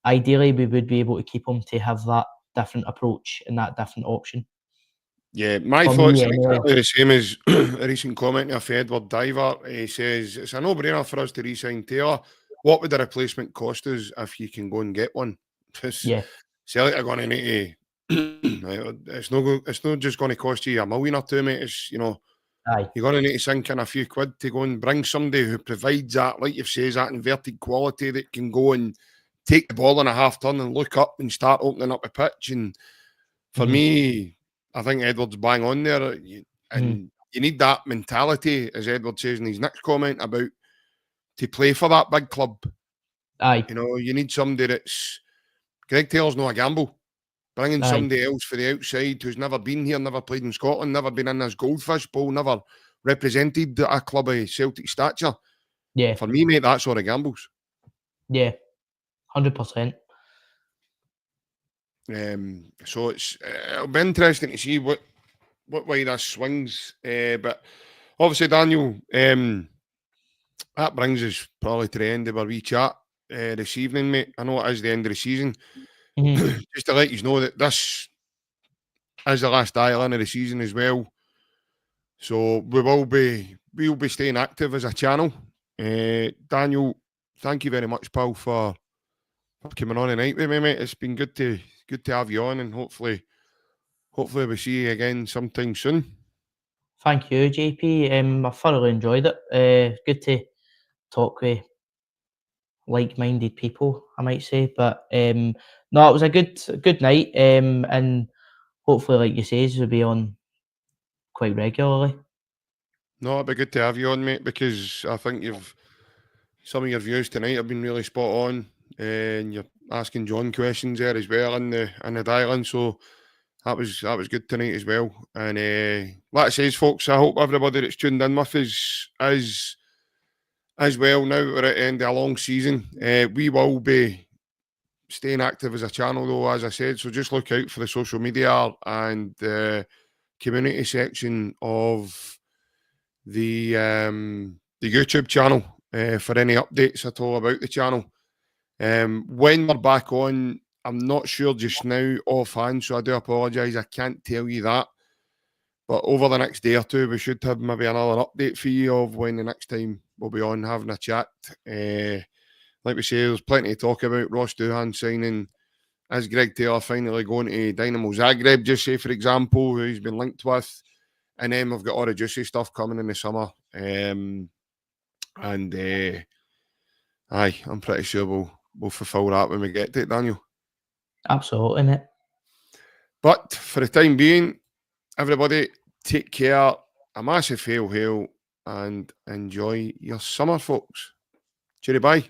ideally, we would be able to keep him to have that different approach and that different option. Yeah, my For thoughts me, are anyway. exactly the same as a recent comment of Edward Diver. He says it's a no-brainer for us to re-sign Taylor. What would the replacement cost us if you can go and get one? Yeah, Celtic are going to need to. It's not just going to cost you $1 million or $2 million, mate. It's, aye, you're going to need to sink in a few quid to go and bring somebody who provides that, like you've said, that inverted quality that can go and take the ball in a half turn and look up and start opening up the pitch. And for me, I think Edward's bang on there. And you need that mentality, as Edward says in his next comment, about to play for that big club. aye, You need somebody that's. Greg Taylor's not a gamble. Bringing aye, somebody else for the outside who's never been here, never played in Scotland, never been in this goldfish bowl, never represented a club of Celtic stature. yeah, For me, mate, that's all the gambles. yeah, 100%. So it'll be interesting to see what way this swings. But obviously, Daniel, that brings us probably to the end of our wee chat this evening, mate. I know it is the end of the season. Just to let you know that this is the last dial-in of the season as well. So we'll be staying active as a channel. Daniel, thank you very much, pal, for coming on tonight with me, mate. It's been good to have you on, and hopefully we see you again sometime soon. Thank you, JP. I thoroughly enjoyed it. Good to talk with like-minded people, I might say. But no, it was a good night. And hopefully, like you say, we'll be on quite regularly. No, it'd be good to have you on, mate, because I think some of your views tonight have been really spot on, and you're asking John questions there as well in the dial-in. So that was good tonight as well. And like I says, folks, I hope everybody that's tuned in with us is as well. Now we're at the end of a long season. We will be staying active as a channel, though, as I said. So just look out for the social media and the community section of the YouTube channel for any updates at all about the channel. When we're back on, I'm not sure just now offhand, so I do apologise. I can't tell you that. But over the next day or two, we should have maybe another update for you of when the next time we'll be on having a chat. Like we say, there's plenty to talk about. Ross Doohan signing. Is Greg Taylor finally going to Dynamo Zagreb, just say, for example, who he's been linked with? And then we've got all the juicy stuff coming in the summer. Aye, I'm pretty sure we'll fulfil that when we get to it, Daniel. Absolutely, mate. But for the time being, everybody, take care. A massive hail, and enjoy your summer, folks. Cheery bye.